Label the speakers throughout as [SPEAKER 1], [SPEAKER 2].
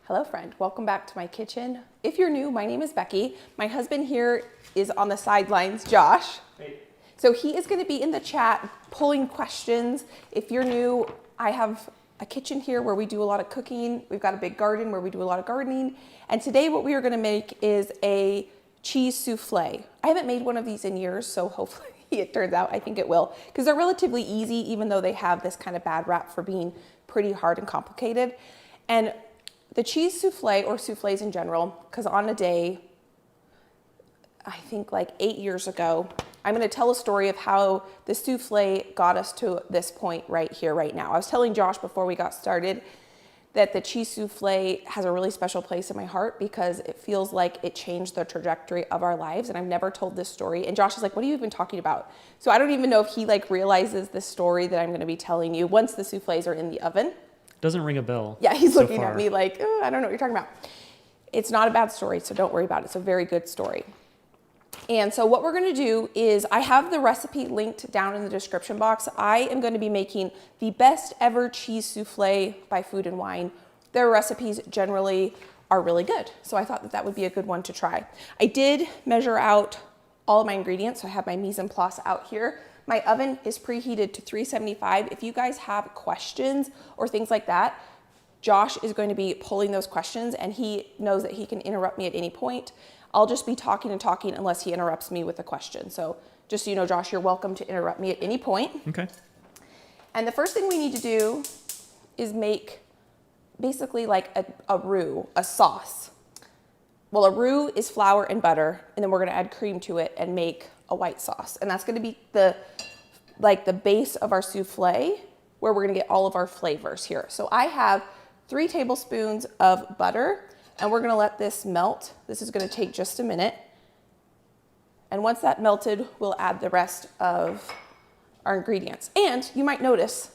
[SPEAKER 1] Hello friend, welcome back to my kitchen. If you're new, my name is Becky. My husband here is on the sidelines, Josh.
[SPEAKER 2] Hey.
[SPEAKER 1] So he is going to be in the chat pulling questions. If you're new, I have a kitchen here where we do a lot of cooking. We've got a big garden where we do a lot of gardening. And today what we are going to make is a cheese souffle. I haven't made one of these in years, so hopefully it turns out, I think it will, because they're relatively easy, even though they have this kind of bad rap for being pretty hard and complicated. And the cheese souffle, or souffles in general, because on a day, I think like 8 years ago, I'm going to tell a story of how the souffle got us to this point right here, right now. I was telling Josh before we got started that the cheese souffle has a really special place in my heart because it feels like it changed the trajectory of our lives, and I've never told this story. And Josh is like, what are you even talking about? So I don't even know if he like realizes the story that I'm going to be telling you once the souffles are in the oven.
[SPEAKER 2] Doesn't ring a bell.
[SPEAKER 1] Yeah, he's looking at me like, oh, I don't know what you're talking about. It's not a bad story, so don't worry about it. It's a very good story. And so what we're going to do is I have the recipe linked down in the description box. I am going to be making the best ever cheese souffle by Food and Wine. Their recipes generally are really good, so I thought that that would be a good one to try. I did measure out all of my ingredients, so I have my mise en place out here. My oven is preheated to 375. If you guys have questions or things like that, Josh is going to be pulling those questions, and he knows that he can interrupt me at any point. I'll just be talking and talking unless he interrupts me with a question. So just so you know, Josh, you're welcome to interrupt me at any point.
[SPEAKER 2] Okay.
[SPEAKER 1] And the first thing we need to do is make basically like a roux, a sauce. Well, a roux is flour and butter, and then we're going to add cream to it and make a white sauce. And that's going to be the base of our souffle, where we're going to get all of our flavors here. So I have 3 tablespoons of butter, and we're going to let this melt. This is going to take just a minute. And once that melted, we'll add the rest of our ingredients. And you might notice,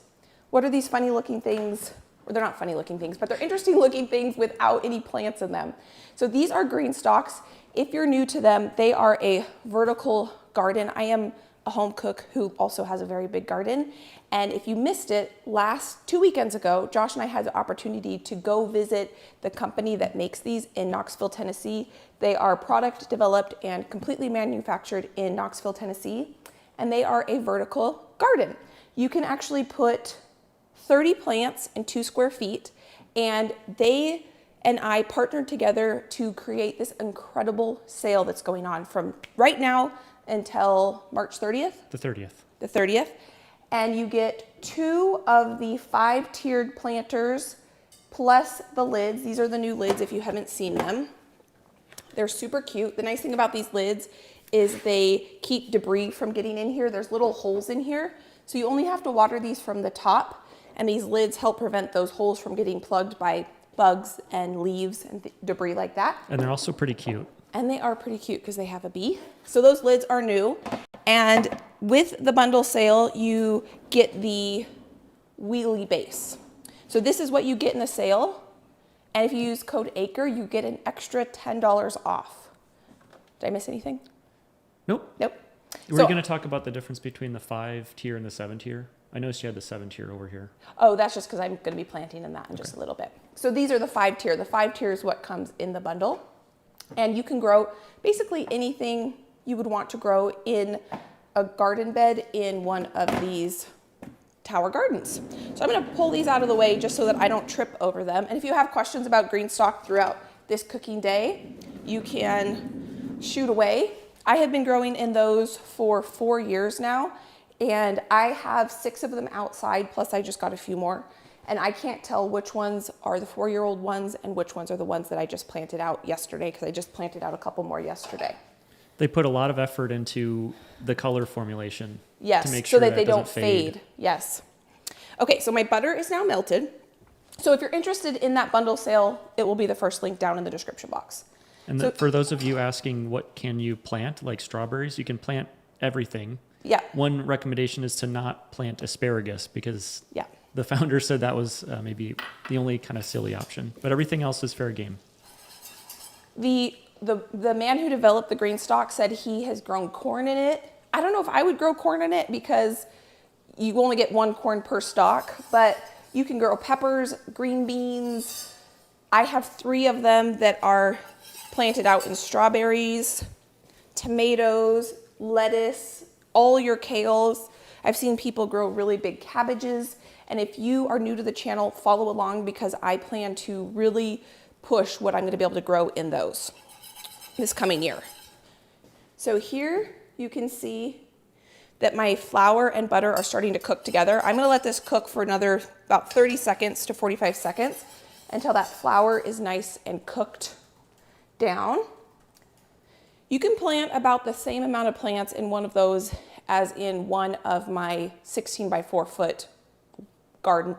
[SPEAKER 1] what are these funny looking things? Well, they're not funny looking things, but they're interesting looking things without any plants in them. So these are Greenstalks. If you're new to them, they are a vertical garden. I am a home cook who also has a very big garden. And if you missed it, 2 weekends ago, Josh and I had the opportunity to go visit the company that makes these in Knoxville, Tennessee. They are product developed and completely manufactured in Knoxville, Tennessee. And they are a vertical garden. You can actually put 30 plants in 2 square feet, and they and I partnered together to create this incredible sale that's going on from right now until March 30th?
[SPEAKER 2] The 30th.
[SPEAKER 1] The 30th. And you get 2 of the 5-tiered planters plus the lids. These are the new lids if you haven't seen them. They're super cute. The nice thing about these lids is they keep debris from getting in here. There's little holes in here, so you only have to water these from the top, and these lids help prevent those holes from getting plugged by bugs and leaves and debris like that.
[SPEAKER 2] And they're also pretty cute.
[SPEAKER 1] And they are pretty cute because they have a bee. So those lids are new. And with the bundle sale, you get the wheelie base. So this is what you get in the sale. And if you use code ACRE, you get an extra $10 off. Did I miss anything?
[SPEAKER 2] Nope.
[SPEAKER 1] Nope.
[SPEAKER 2] We're going to talk about the difference between the 5-tier and the 7-tier. I noticed you had the 7-tier over here.
[SPEAKER 1] Oh, that's just because I'm going to be planting in that in just a little bit. So these are the 5-tier. The 5-tier is what comes in the bundle. And you can grow basically anything you would want to grow in a garden bed in one of these tower gardens. So I'm going to pull these out of the way just so that I don't trip over them. And if you have questions about Greenstalk throughout this cooking day, you can shoot away. I have been growing in those for 4 years now, and I have 6 of them outside, plus I just got a few more. And I can't tell which ones are the 4-year-old ones and which ones are the ones that I just planted out yesterday, because I just planted out a couple more yesterday.
[SPEAKER 2] They put a lot of effort into the color formulation.
[SPEAKER 1] Yes,
[SPEAKER 2] to make sure
[SPEAKER 1] so that they don't
[SPEAKER 2] fade.
[SPEAKER 1] Yes. Okay, so my butter is now melted. So if you're interested in that bundle sale, it will be the first link down in the description box.
[SPEAKER 2] And for those of you asking what can you plant, like strawberries, you can plant everything.
[SPEAKER 1] Yeah.
[SPEAKER 2] One recommendation is to not plant asparagus because
[SPEAKER 1] yeah.
[SPEAKER 2] the founder said that was maybe the only kind of silly option, but everything else is fair game.
[SPEAKER 1] The man who developed the Greenstalk said he has grown corn in it. I don't know if I would grow corn in it because you only get 1 corn per stalk, but you can grow peppers, green beans, I have 3 of them that are planted out in strawberries, tomatoes, lettuce, all your kales. I've seen people grow really big cabbages. And if you are new to the channel, follow along because I plan to really push what I'm going to be able to grow in those this coming year. So here you can see that my flour and butter are starting to cook together. I'm going to let this cook for another about 30 seconds to 45 seconds until that flour is nice and cooked down. You can plant about the same amount of plants in one of those as in one of my 16 by 4 foot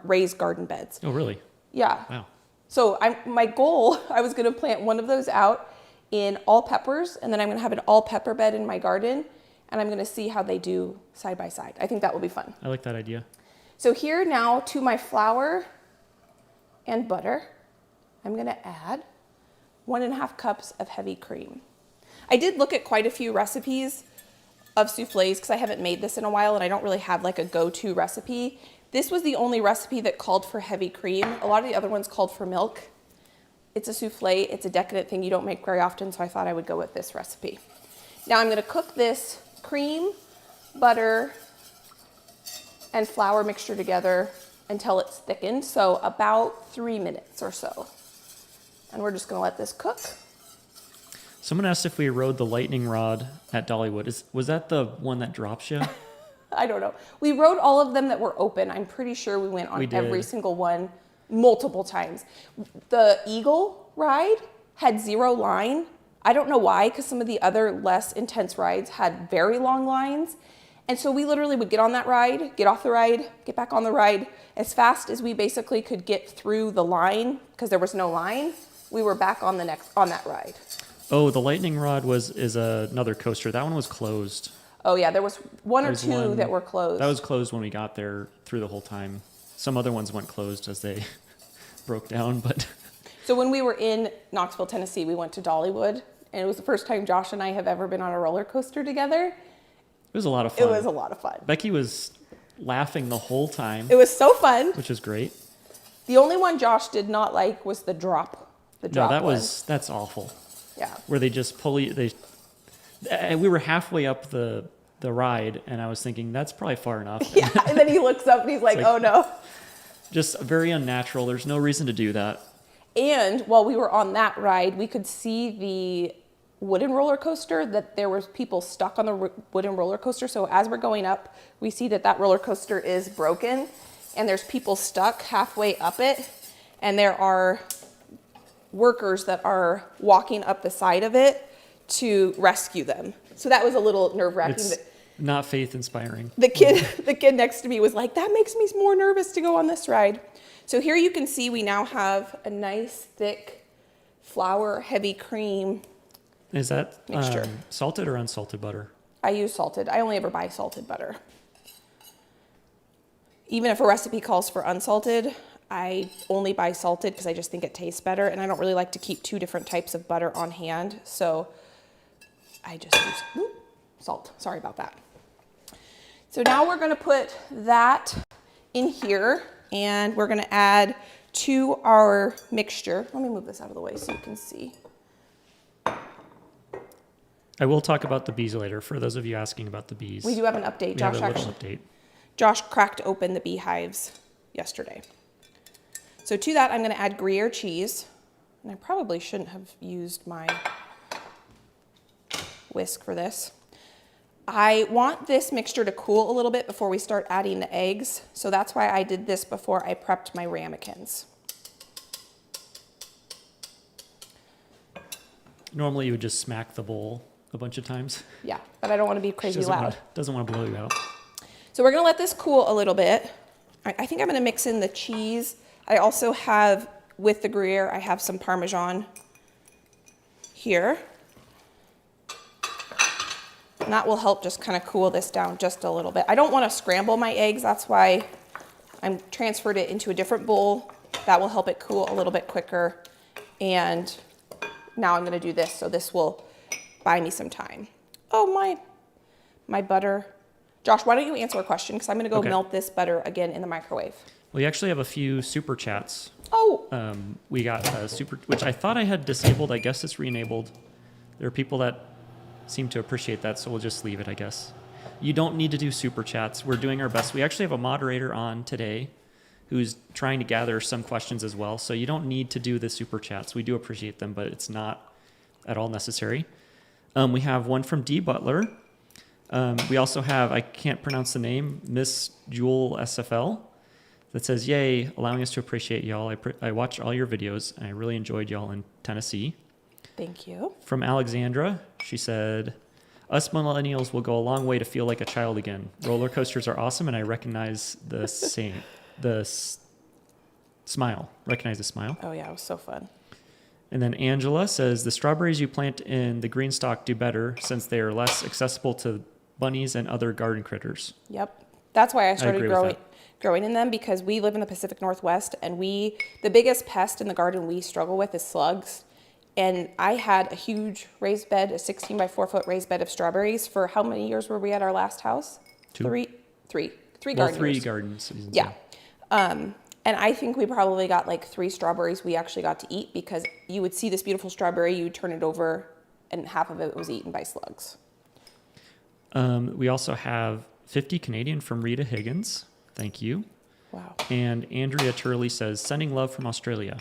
[SPEAKER 1] raised garden beds.
[SPEAKER 2] Oh, really?
[SPEAKER 1] Yeah.
[SPEAKER 2] Wow.
[SPEAKER 1] So my goal, I was going to plant one of those out in all peppers, and then I'm going to have an all pepper bed in my garden, and I'm going to see how they do side by side. I think that will be fun.
[SPEAKER 2] I like that idea.
[SPEAKER 1] So here now to my flour and butter, I'm going to add 1.5 cups of heavy cream. I did look at quite a few recipes of soufflés because I haven't made this in a while and I don't really have like a go-to recipe. This was the only recipe that called for heavy cream. A lot of the other ones called for milk. It's a soufflé. It's a decadent thing you don't make very often, so I thought I would go with this recipe. Now I'm going to cook this cream, butter, and flour mixture together until it's thickened, so about 3 minutes or so. And we're just going to let this cook.
[SPEAKER 2] Someone asked if we rode the lightning rod at Dollywood. Was that the one that drops you?
[SPEAKER 1] I don't know. We rode all of them that were open. I'm pretty sure we went on every single one multiple times. The Eagle ride had 0 line. I don't know why, because some of the other less intense rides had very long lines. And so we literally would get on that ride, get off the ride, get back on the ride. As fast as we basically could get through the line, because there was no line, we were back on that ride.
[SPEAKER 2] Oh, the lightning rod is another coaster. That one was closed.
[SPEAKER 1] Oh yeah, there was one or two that were closed.
[SPEAKER 2] That was closed when we got there through the whole time. Some other ones went closed as they broke down, but.
[SPEAKER 1] So when we were in Knoxville, Tennessee, we went to Dollywood, and it was the first time Josh and I have ever been on a roller coaster together.
[SPEAKER 2] It was a lot of fun.
[SPEAKER 1] It was a lot of fun.
[SPEAKER 2] Becky was laughing the whole time.
[SPEAKER 1] It was so fun.
[SPEAKER 2] Which was great.
[SPEAKER 1] The only one Josh did not like was the drop.
[SPEAKER 2] No, that's awful.
[SPEAKER 1] Yeah.
[SPEAKER 2] Where they just pull you. We were halfway up the ride, and I was thinking that's probably far enough.
[SPEAKER 1] Yeah, and then he looks up and he's like, oh no.
[SPEAKER 2] Just very unnatural. There's no reason to do that. And
[SPEAKER 1] while we were on that ride, we could see the wooden roller coaster, that there was people stuck on the wooden roller coaster. So as we're going up, we see that roller coaster is broken and there's people stuck halfway up it. And there are workers that are walking up the side of it to rescue them. So that was a little nerve-wracking.
[SPEAKER 2] It's not faith inspiring.
[SPEAKER 1] The kid next to me was like, that makes me more nervous to go on this ride. So here you can see we now have a nice thick flour heavy cream.
[SPEAKER 2] Is that
[SPEAKER 1] mixture.
[SPEAKER 2] Salted or unsalted butter?
[SPEAKER 1] I use salted. I only ever buy salted butter. Even if a recipe calls for unsalted, I only buy salted because I just think it tastes better, and I don't really like to keep 2 different types of butter on hand, so I just use salt. Sorry about that. So now we're going to put that in here, and we're going to add to our mixture. Let me move this out of the way so you can see.
[SPEAKER 2] I will talk about the bees later, for those of you asking about the bees.
[SPEAKER 1] We do have an update.
[SPEAKER 2] Josh update.
[SPEAKER 1] Josh cracked open the beehives yesterday. So to that, I'm going to add Gruyere cheese. And I probably shouldn't have used my whisk for this. I want this mixture to cool a little bit before we start adding the eggs. So that's why I did this before I prepped my ramekins.
[SPEAKER 2] Normally you would just smack the bowl a bunch of times.
[SPEAKER 1] Yeah, but I don't want to be crazy loud.
[SPEAKER 2] Doesn't want to blow you out.
[SPEAKER 1] So we're going to let this cool a little bit. I think I'm going to mix in the cheese. I also have, with the Gruyere, I have some Parmesan here. And that will help just kind of cool this down just a little bit. I don't want to scramble my eggs. That's why I'm transferred it into a different bowl. That will help it cool a little bit quicker. And now I'm going to do this, so this will buy me some time. Oh, my butter. Josh, why don't you answer a question? Because I'm going to go melt this butter again in the microwave.
[SPEAKER 2] We actually have a few super chats
[SPEAKER 1] Oh,
[SPEAKER 2] We got a super, which I thought I had disabled. I guess it's re-enabled. There are people that seem to appreciate that, so we'll just leave it, I guess. You don't need to do super chats. We're doing our best. We actually have a moderator on today who's trying to gather some questions as well. So you don't need to do the super chats. We do appreciate them, but it's not at all necessary. We have one from D. Butler. We also have, I can't pronounce the name, Miss Jewel SFL, that says, "Yay, allowing us to appreciate y'all. I watched all your videos, and I really enjoyed y'all in Tennessee."
[SPEAKER 1] thank you.
[SPEAKER 2] From Alexandra, she said, "Us millennials will go a long way to feel like a child again. Roller coasters are awesome, and I recognize smile. Recognize the smile."
[SPEAKER 1] Oh yeah, it was so fun.
[SPEAKER 2] And then Angela says, "The strawberries you plant in the Greenstalk do better since they are less accessible to bunnies and other garden critters."
[SPEAKER 1] Yep. That's why I started
[SPEAKER 2] agree with
[SPEAKER 1] growing in them, because we live in the Pacific Northwest, and the biggest pest in the garden we struggle with is slugs. And I had a huge raised bed, a 16 by 4 foot raised bed of strawberries for how many years were we at our last house?
[SPEAKER 2] 2.
[SPEAKER 1] Three
[SPEAKER 2] Well,
[SPEAKER 1] garden
[SPEAKER 2] 3
[SPEAKER 1] years.
[SPEAKER 2] garden seasons.
[SPEAKER 1] Yeah. And I think we probably got like 3 strawberries we actually got to eat, because you would see this beautiful strawberry, you would turn it over, and half of it was eaten by slugs.
[SPEAKER 2] We also have 50 Canadian from Rita Higgins. Thank you.
[SPEAKER 1] Wow.
[SPEAKER 2] And Andrea Turley says, "Sending love from Australia."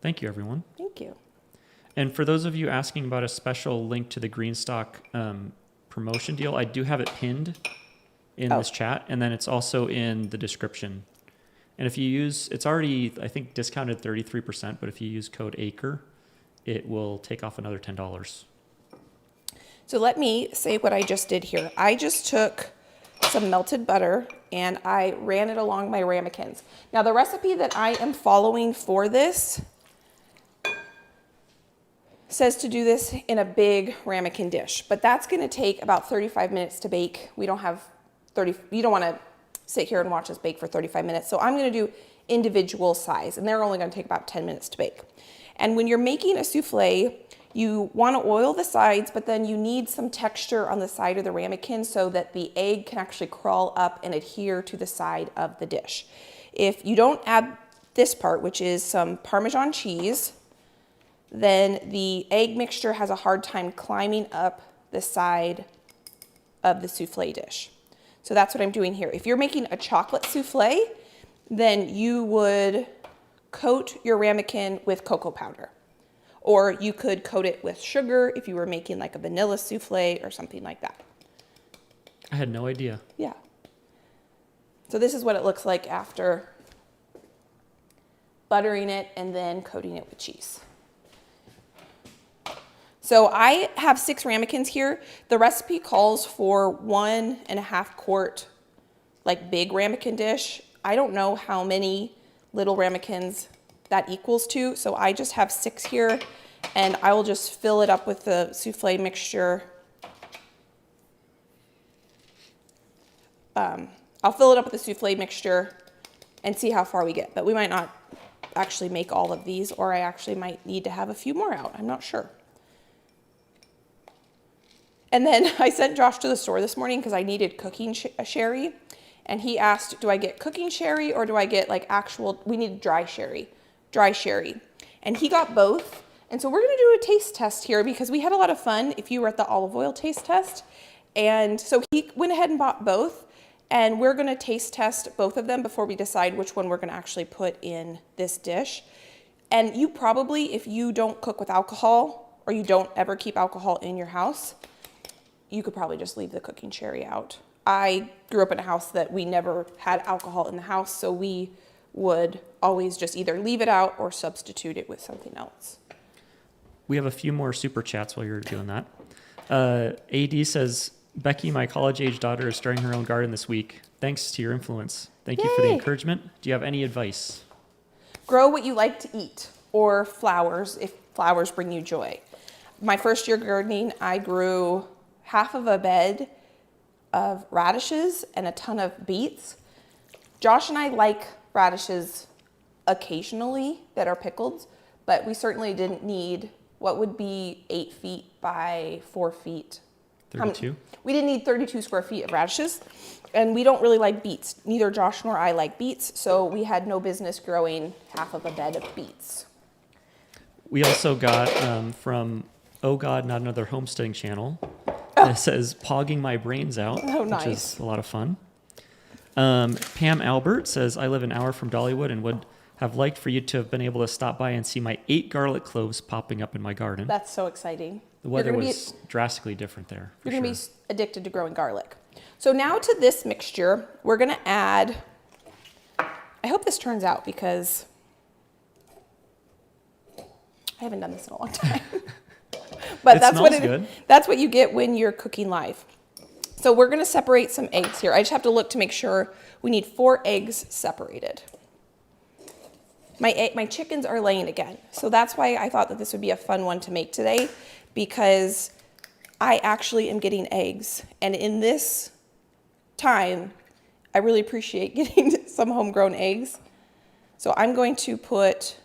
[SPEAKER 2] Thank you, everyone.
[SPEAKER 1] Thank you.
[SPEAKER 2] And for those of you asking about a special link to the Greenstock promotion deal, I do have it pinned in this chat, and then it's also in the description. And if you use, it's already, I think, discounted 33%, but if you use code ACRE, it will take off another $10.
[SPEAKER 1] So let me say what I just did here. I just took some melted butter and I ran it along my ramekins. Now the recipe that I am following for this says to do this in a big ramekin dish, but that's going to take about 35 minutes to bake. We don't have you don't want to sit here and watch us bake for 35 minutes. So I'm going to do individual size, and they're only going to take about 10 minutes to bake. And when you're making a souffle, you want to oil the sides, but then you need some texture on the side of the ramekin so that the egg can actually crawl up and adhere to the side of the dish. If you don't add this part, which is some Parmesan cheese, then the egg mixture has a hard time climbing up the side of the souffle dish. So that's what I'm doing here. If you're making a chocolate souffle, then you would coat your ramekin with cocoa powder. Or you could coat it with sugar if you were making like a vanilla souffle or something like that.
[SPEAKER 2] I had no idea.
[SPEAKER 1] Yeah. So this is what it looks like after buttering it and then coating it with cheese. So I have 6 ramekins here. The recipe calls for 1.5 quart, like big ramekin dish. I don't know how many little ramekins that equals to, so I just have 6 here, and I will just fill it up with the souffle mixture. I'll fill it up with the souffle mixture and see how far we get, but we might not actually make all of these, or I actually might need to have a few more out. I'm not sure. And then I sent Josh to the store this morning because I needed cooking sherry, and he asked, do I get cooking sherry or do I get like actual, we need dry sherry, and he got both. And so we're going to do a taste test here because we had a lot of fun if you were at the olive oil taste test. And so he went ahead and bought both, and we're going to taste test both of them before we decide which one we're going to actually put in this dish. And you probably, if you don't cook with alcohol or you don't ever keep alcohol in your house, you could probably just leave the cooking sherry out. I grew up in a house that we never had alcohol in the house, so we would always just either leave it out or substitute it with something else.
[SPEAKER 2] We have a few more super chats while you're doing that. AD says, "Becky, my college-age daughter is starting her own garden this week. Thanks to your influence. Thank you for the encouragement. Do you have any advice?"
[SPEAKER 1] Grow what you like to eat, or flowers if flowers bring you joy. My first year gardening, I grew half of a bed of radishes and a ton of beets. Josh and I like radishes occasionally that are pickled, but we certainly didn't need what would be 8 feet by 4 feet
[SPEAKER 2] 32?
[SPEAKER 1] We didn't need 32 square feet of radishes, and we don't really like beets. Neither Josh nor I like beets, so we had no business growing half of a bed of beets.
[SPEAKER 2] We also got from Oh God, Not Another Homesteading Channel. It says, pogging my brains out,
[SPEAKER 1] Oh,
[SPEAKER 2] which
[SPEAKER 1] nice.
[SPEAKER 2] is a lot of fun. Pam Albert says, I live an hour from Dollywood and would have liked for you to have been able to stop by and see my 8 garlic cloves popping up in my garden.
[SPEAKER 1] That's so exciting.
[SPEAKER 2] The weather was drastically different there.
[SPEAKER 1] You're going to be addicted to growing garlic. So now to this mixture, we're going to add, I hope this turns out because I haven't done this in a long time. But that's what you get when you're cooking live. So we're going to separate some eggs here. I just have to look to make sure we need 4 eggs separated. My chickens are laying again. So that's why I thought that this would be a fun one to make today, because I actually am getting eggs. And in this time, I really appreciate getting some homegrown eggs. So I'm going to put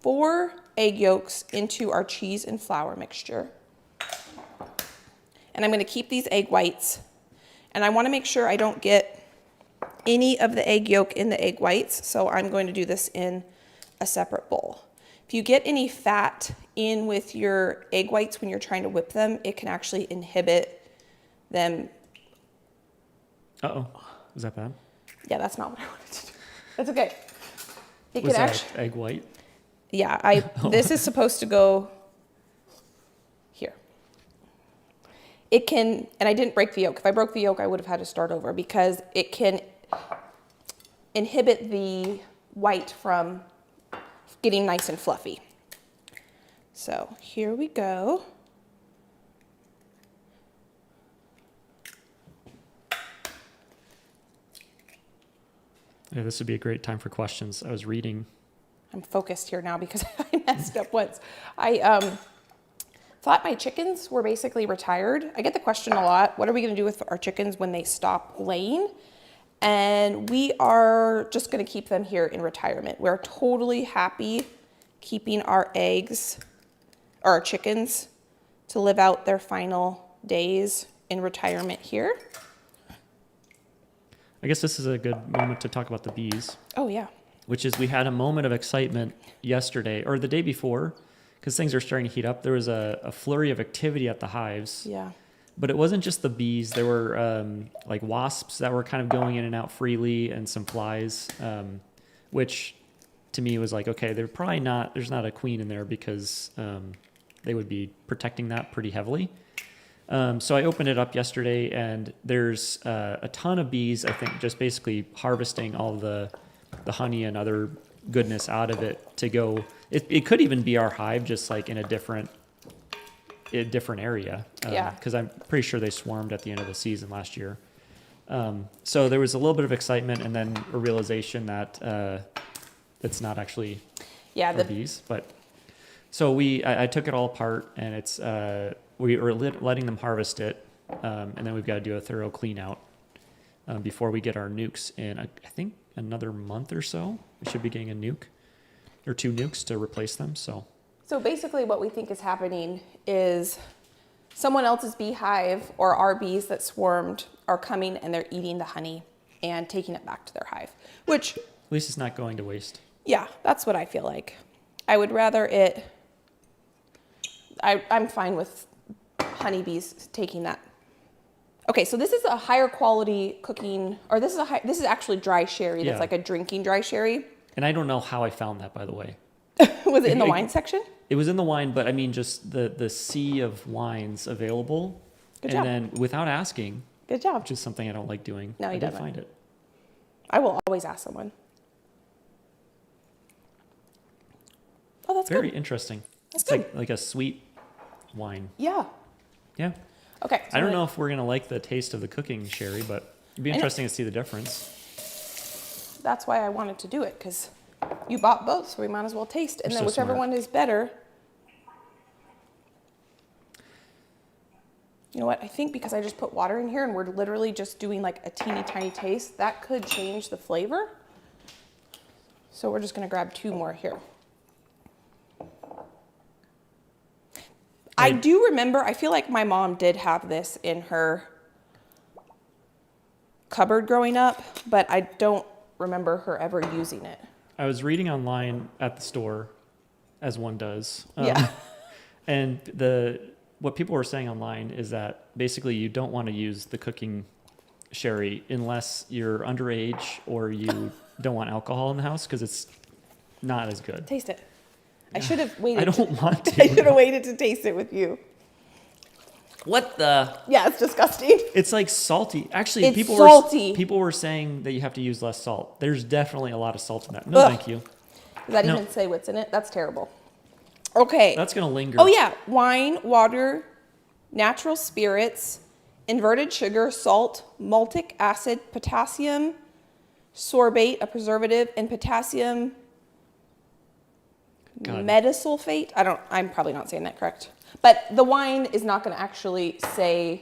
[SPEAKER 1] 4 egg yolks into our cheese and flour mixture. And I'm going to keep these egg whites. And I want to make sure I don't get any of the egg yolk in the egg whites. So I'm going to do this in a separate bowl. If you get any fat in with your egg whites when you're trying to whip them, it can actually inhibit them.
[SPEAKER 2] Uh-oh. Was that bad?
[SPEAKER 1] Yeah, that's not what I wanted to do. That's okay. It
[SPEAKER 2] Was
[SPEAKER 1] can
[SPEAKER 2] that
[SPEAKER 1] actually,
[SPEAKER 2] egg white?
[SPEAKER 1] yeah, this is supposed to go here. It can, and I didn't break the yolk. If I broke the yolk, I would have had to start over because it can inhibit the white from getting nice and fluffy. So here we go.
[SPEAKER 2] Yeah, this would be a great time for questions. I was reading.
[SPEAKER 1] I'm focused here now because I messed up once. I thought my chickens were basically retired. I get the question a lot, what are we going to do with our chickens when they stop laying? And we are just going to keep them here in retirement. We're totally happy keeping our eggs, or our chickens, to live out their final days in retirement here.
[SPEAKER 2] I guess this is a good moment to talk about the bees.
[SPEAKER 1] Oh, yeah.
[SPEAKER 2] Which is we had a moment of excitement yesterday, or the day before, because things are starting to heat up. There was a flurry of activity at the hives.
[SPEAKER 1] Yeah.
[SPEAKER 2] But it wasn't just the bees. There were like wasps that were kind of going in and out freely, and some flies, which to me was like, okay, they're probably not, there's not a queen in there because they would be protecting that pretty heavily. So I opened it up yesterday, and there's a ton of bees, I think, just basically harvesting all the honey and other goodness out of it to go. It could even be our hive, just like in a different area.
[SPEAKER 1] Yeah.
[SPEAKER 2] Because I'm pretty sure they swarmed at the end of the season last year. So there was a little bit of excitement, and then a realization that it's not actually our bees. But so I took it all apart, and it's we were letting them harvest it, and then we've got to do a thorough clean out before we get our nukes in. I think another month or so, we should be getting a nuke or 2 nukes to replace them. So
[SPEAKER 1] basically what we think is happening is someone else's beehive, or our bees that swarmed, are coming and they're eating the honey and taking it back to their hive, which
[SPEAKER 2] at least it's not going to waste.
[SPEAKER 1] Yeah, that's what I feel like. I would rather it, I'm fine with honeybees taking that. Okay, so this is a higher quality cooking, or this is actually dry sherry. That's like a drinking dry sherry.
[SPEAKER 2] And I don't know how I found that, by the way.
[SPEAKER 1] Was it in the wine section?
[SPEAKER 2] It was in the wine, but I mean, just the sea of wines available.
[SPEAKER 1] Good job.
[SPEAKER 2] And then without asking.
[SPEAKER 1] Good job.
[SPEAKER 2] Which is something I don't like doing.
[SPEAKER 1] No, you
[SPEAKER 2] don't
[SPEAKER 1] don't.
[SPEAKER 2] Find it.
[SPEAKER 1] I will always ask someone. Oh, that's
[SPEAKER 2] Very
[SPEAKER 1] good.
[SPEAKER 2] interesting.
[SPEAKER 1] That's
[SPEAKER 2] it's
[SPEAKER 1] good.
[SPEAKER 2] like a sweet wine.
[SPEAKER 1] Yeah.
[SPEAKER 2] Yeah.
[SPEAKER 1] Okay. So
[SPEAKER 2] I don't know if we're going to like the taste of the cooking sherry, but it'd be interesting to see the difference.
[SPEAKER 1] That's why I wanted to do it, because you bought both, so we might as well taste. And
[SPEAKER 2] You're
[SPEAKER 1] then
[SPEAKER 2] so
[SPEAKER 1] whichever
[SPEAKER 2] smart.
[SPEAKER 1] one is better. You know what? I think because I just put water in here and we're literally just doing like a teeny tiny taste, that could change the flavor. So we're just going to grab 2 more here. I do remember, I feel like my mom did have this in her cupboard growing up, but I don't remember her ever using it.
[SPEAKER 2] I was reading online at the store, as one does.
[SPEAKER 1] Yeah.
[SPEAKER 2] And what people were saying online is that basically you don't want to use the cooking sherry unless you're underage or you don't want alcohol in the house because it's not as good.
[SPEAKER 1] Taste it. I should have waited.
[SPEAKER 2] I don't want to.
[SPEAKER 1] I should have waited to taste it with you.
[SPEAKER 2] What the?
[SPEAKER 1] Yeah, it's disgusting.
[SPEAKER 2] It's like salty. Actually,
[SPEAKER 1] It's
[SPEAKER 2] people
[SPEAKER 1] salty.
[SPEAKER 2] people were saying that you have to use less salt. There's definitely a lot of salt in that. No,
[SPEAKER 1] Ugh.
[SPEAKER 2] thank you.
[SPEAKER 1] Does that
[SPEAKER 2] No.
[SPEAKER 1] even say what's in it? That's terrible. Okay.
[SPEAKER 2] That's gonna linger.
[SPEAKER 1] Oh yeah, wine, water, natural spirits, inverted sugar, salt, maltic acid, potassium sorbate, a preservative, and potassium
[SPEAKER 2] God.
[SPEAKER 1] metasulfate. I'm probably not saying that correct. But the wine is not going to actually say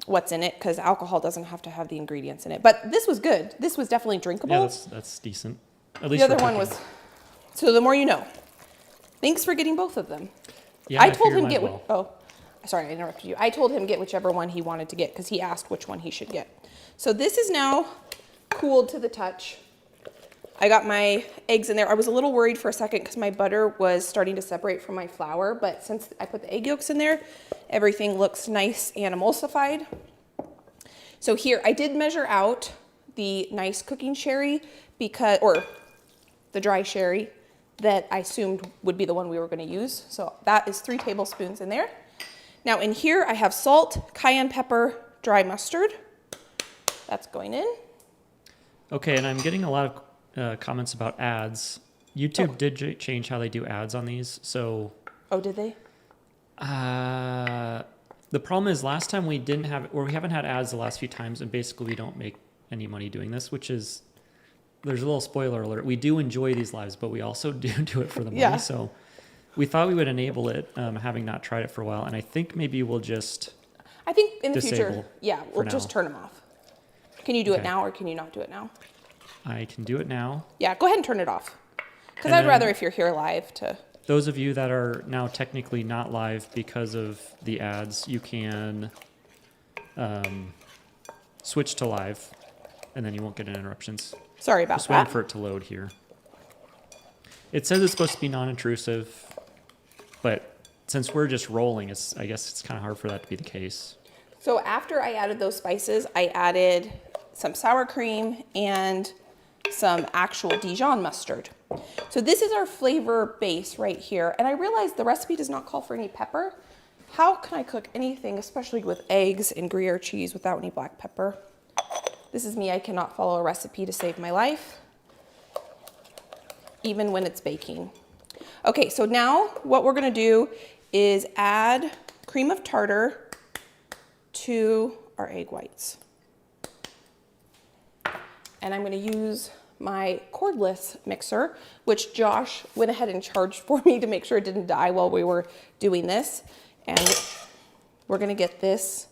[SPEAKER 1] what's in it because alcohol doesn't have to have the ingredients in it. But this was good. This was definitely drinkable.
[SPEAKER 2] Yeah, that's decent. At least
[SPEAKER 1] the other
[SPEAKER 2] for
[SPEAKER 1] one
[SPEAKER 2] cooking.
[SPEAKER 1] was, so the more you know. Thanks for getting both of them.
[SPEAKER 2] Yeah,
[SPEAKER 1] I told him
[SPEAKER 2] figured
[SPEAKER 1] get,
[SPEAKER 2] might well.
[SPEAKER 1] sorry, I interrupted you. I told him get whichever one he wanted to get because he asked which one he should get. So this is now cooled to the touch. I got my eggs in there. I was a little worried for a second because my butter was starting to separate from my flour, but since I put the egg yolks in there, everything looks nice and emulsified. So here, I did measure out the nice cooking sherry or the dry sherry that I assumed would be the one we were going to use. So that is 3 tablespoons in there. Now in here, I have salt, cayenne pepper, dry mustard. That's going in.
[SPEAKER 2] Okay, and I'm getting a lot of comments about ads. YouTube did change how they do ads on these. So
[SPEAKER 1] Oh, did they?
[SPEAKER 2] the problem is last time we haven't had ads the last few times, and basically we don't make any money doing this, which is, there's a little spoiler alert. We do enjoy these lives, but we also do it for the money.
[SPEAKER 1] Yeah.
[SPEAKER 2] So we thought we would enable it, having not tried it for a while, and I think maybe we'll just
[SPEAKER 1] I think in the
[SPEAKER 2] disable
[SPEAKER 1] future, yeah, we'll
[SPEAKER 2] for
[SPEAKER 1] just
[SPEAKER 2] now.
[SPEAKER 1] turn them off. Can you do it
[SPEAKER 2] Okay.
[SPEAKER 1] now or can you not do it now?
[SPEAKER 2] I can do it now.
[SPEAKER 1] Yeah, go ahead and turn it off. Because
[SPEAKER 2] And
[SPEAKER 1] I'd
[SPEAKER 2] then-
[SPEAKER 1] rather if you're here live to.
[SPEAKER 2] Those of you that are now technically not live because of the ads, you can switch to live, and then you won't get any interruptions.
[SPEAKER 1] Sorry about
[SPEAKER 2] Just waiting
[SPEAKER 1] that.
[SPEAKER 2] for it to load here. It says it's supposed to be non-intrusive, but since we're just rolling, I guess it's kind of hard for that to be the case.
[SPEAKER 1] So after I added those spices, I added some sour cream and some actual Dijon mustard. So this is our flavor base right here. And I realized the recipe does not call for any pepper. How can I cook anything, especially with eggs and Gruyere cheese, without any black pepper? This is me. I cannot follow a recipe to save my life, even when it's baking. Okay, so now what we're gonna do is add cream of tartar to our egg whites. And I'm gonna use my cordless mixer, which Josh went ahead and charged for me to make sure it didn't die while we were doing this. And we're gonna get this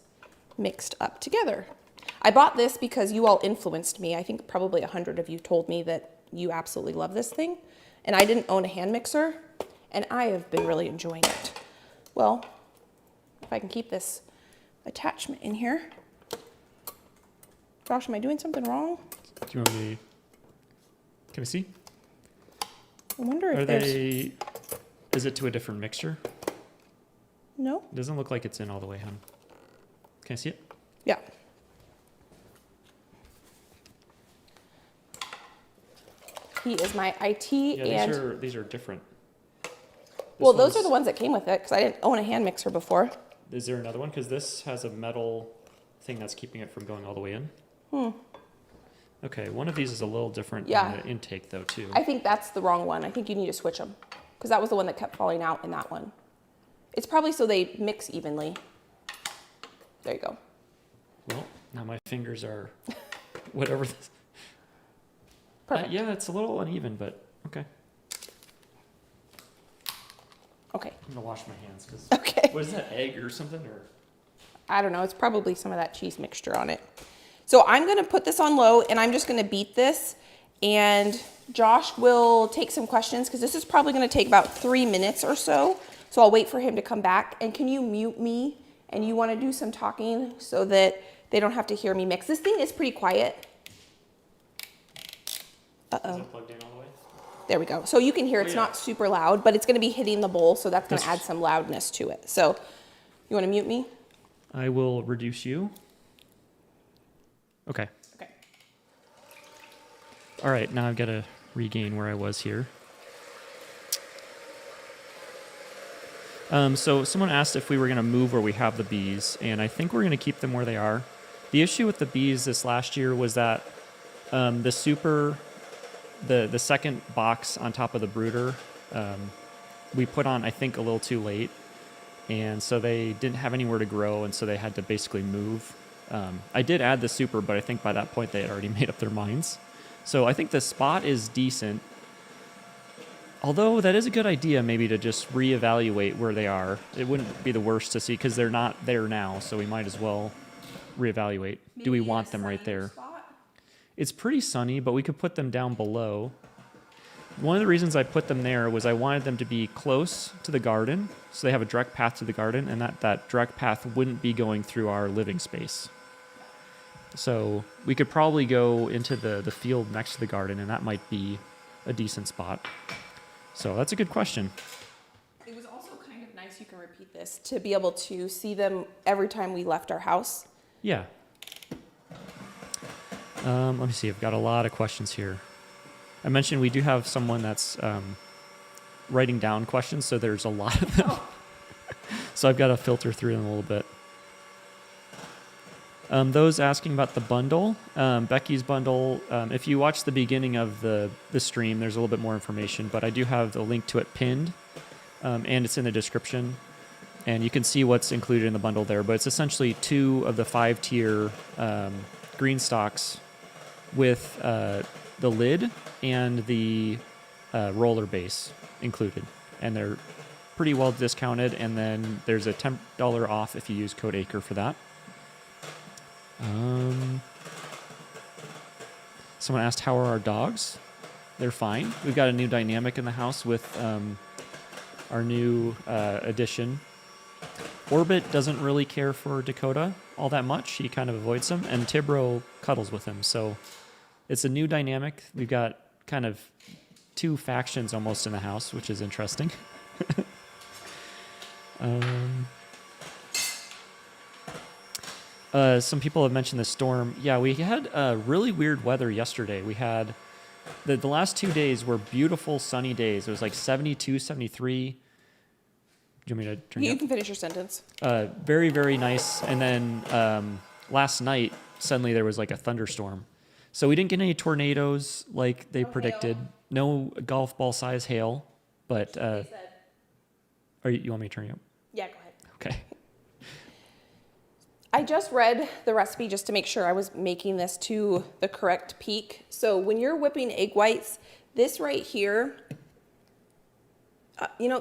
[SPEAKER 1] mixed up together. I bought this because you all influenced me. I think probably 100 of you told me that you absolutely love this thing. And I didn't own a hand mixer, and I have been really enjoying it. Well, if I can keep this attachment in here. Josh, am I doing something wrong?
[SPEAKER 2] Do you want me? Can I see?
[SPEAKER 1] I wonder if
[SPEAKER 2] Is it to a different mixture?
[SPEAKER 1] No?
[SPEAKER 2] It doesn't look like it's in all the way, hon. Can I see it?
[SPEAKER 1] Yeah. He is my IT
[SPEAKER 2] Yeah,
[SPEAKER 1] and...
[SPEAKER 2] these are different.
[SPEAKER 1] Well, those are the ones that came with it because I didn't own a hand mixer before.
[SPEAKER 2] Is there another one? Because this has a metal thing that's keeping it from going all the way in. Okay, one of these is a little different
[SPEAKER 1] Yeah.
[SPEAKER 2] than the intake, though, too.
[SPEAKER 1] I think that's the wrong one. I think you need to switch them because that was the one that kept falling out in that one. It's probably so they mix evenly. There you go.
[SPEAKER 2] Well, now my fingers are whatever.
[SPEAKER 1] Perfect.
[SPEAKER 2] Yeah, it's a little uneven, but okay.
[SPEAKER 1] Okay.
[SPEAKER 2] I'm gonna wash my hands because
[SPEAKER 1] Okay.
[SPEAKER 2] what is that, egg or something? Or
[SPEAKER 1] I don't know. It's probably some of that cheese mixture on it. So I'm going to put this on low and I'm just going to beat this. And Josh will take some questions because this is probably going to take about 3 minutes or so. So I'll wait for him to come back. And can you mute me? And you want to do some talking so that they don't have to hear me mix. This thing is pretty quiet. Uh-oh.
[SPEAKER 2] Is it plugged in all the way?
[SPEAKER 1] There we go. So you can hear it's not super loud, but it's going to be hitting the bowl, so that's going to add some loudness to it. So you want to mute me?
[SPEAKER 2] I will reduce you. Okay.
[SPEAKER 1] Okay.
[SPEAKER 2] All right, now I've got to regain where I was here. So someone asked if we were going to move where we have the bees, and I think we're going to keep them where they are. The issue with the bees this last year was that the second box on top of the brooder, we put on, I think, a little too late, and so they didn't have anywhere to grow, and so they had to basically move. I did add the super, but I think by that point they had already made up their minds. So I think the spot is decent. Although that is a good idea, maybe to just reevaluate where they are. It wouldn't be the worst to see because they're not there now, so we might as well reevaluate. Do we want them right there? It's pretty sunny, but we could put them down below. One of the reasons I put them there was I wanted them to be close to the garden, so they have a direct path to the garden, and that direct path wouldn't be going through our living space. So we could probably go into the field next to the garden, and that might be a decent spot. So that's a good question.
[SPEAKER 1] It was also kind of nice, you can repeat this, to be able to see them every time we left our house.
[SPEAKER 2] Yeah. Let me see. I've got a lot of questions here. I mentioned we do have someone that's writing down questions, so there's a lot of them. Oh. So I've got to filter through them a little bit. Those asking about the bundle, Becky's bundle, if you watch the beginning of the stream, there's a little bit more information, but I do have the link to it pinned, and it's in the description, and you can see what's included in the bundle there, but it's essentially 2 of the 5-tier Greenstalks with the lid and the roller base included, and they're pretty well discounted, and then there's a $10 off if you use code ACRE for that. Someone asked, how are our dogs? They're fine. We've got a new dynamic in the house with our new addition. Orbit doesn't really care for Dakota all that much. He kind of avoids him, and Tibro cuddles with him. So it's a new dynamic. We've got kind of 2 factions almost in the house, which is interesting. Some people have mentioned the storm. Yeah, we had really weird weather yesterday. We had the last 2 days were beautiful sunny days. It was like 72, 73. Do you want me to turn it up?
[SPEAKER 1] You can finish your sentence.
[SPEAKER 2] Very, very nice. And then last night, suddenly there was like a thunderstorm. So we didn't get any tornadoes like they predicted.
[SPEAKER 1] Hail.
[SPEAKER 2] No golf ball size hail. But you want me to turn you up?
[SPEAKER 1] Yeah, go ahead.
[SPEAKER 2] Okay.
[SPEAKER 1] I just read the recipe just to make sure I was making this to the correct peak. So when you're whipping egg whites, this right here,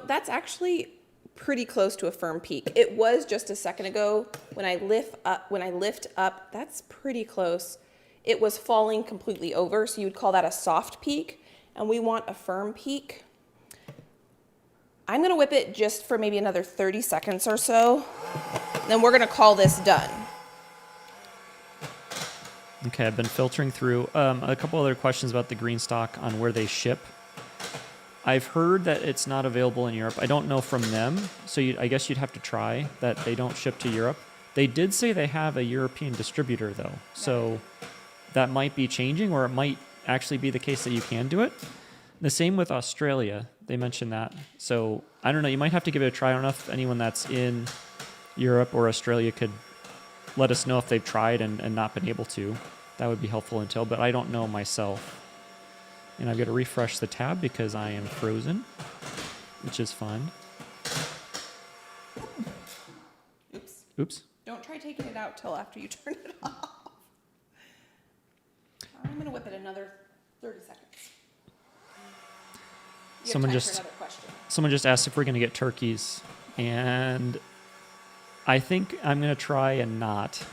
[SPEAKER 1] that's actually pretty close to a firm peak. It was just a second ago when I lift up, that's pretty close. It was falling completely over, so you would call that a soft peak, and we want a firm peak. I'm gonna whip it just for maybe another 30 seconds or so. Then we're gonna call this done.
[SPEAKER 2] Okay, I've been filtering through a couple other questions about the Greenstalk on where they ship. I've heard that it's not available in Europe. I don't know from them, so I guess you'd have to try that they don't ship to Europe. They did say they have a European distributor though, so that might be changing, or it might actually be the case that you can do it. The same with Australia. They mentioned that. So I don't know. You might have to give it a try. I don't know if anyone that's in Europe or Australia could let us know if they've tried and not been able to. That would be helpful intel, but I don't know myself. And I've got to refresh the tab because I am frozen, which is fun. Oops.
[SPEAKER 1] Don't try taking it out till after you turn it off. I'm going to whip it another 30 seconds.
[SPEAKER 2] Someone just asked if we're going to get turkeys, and I think I'm going to try and not,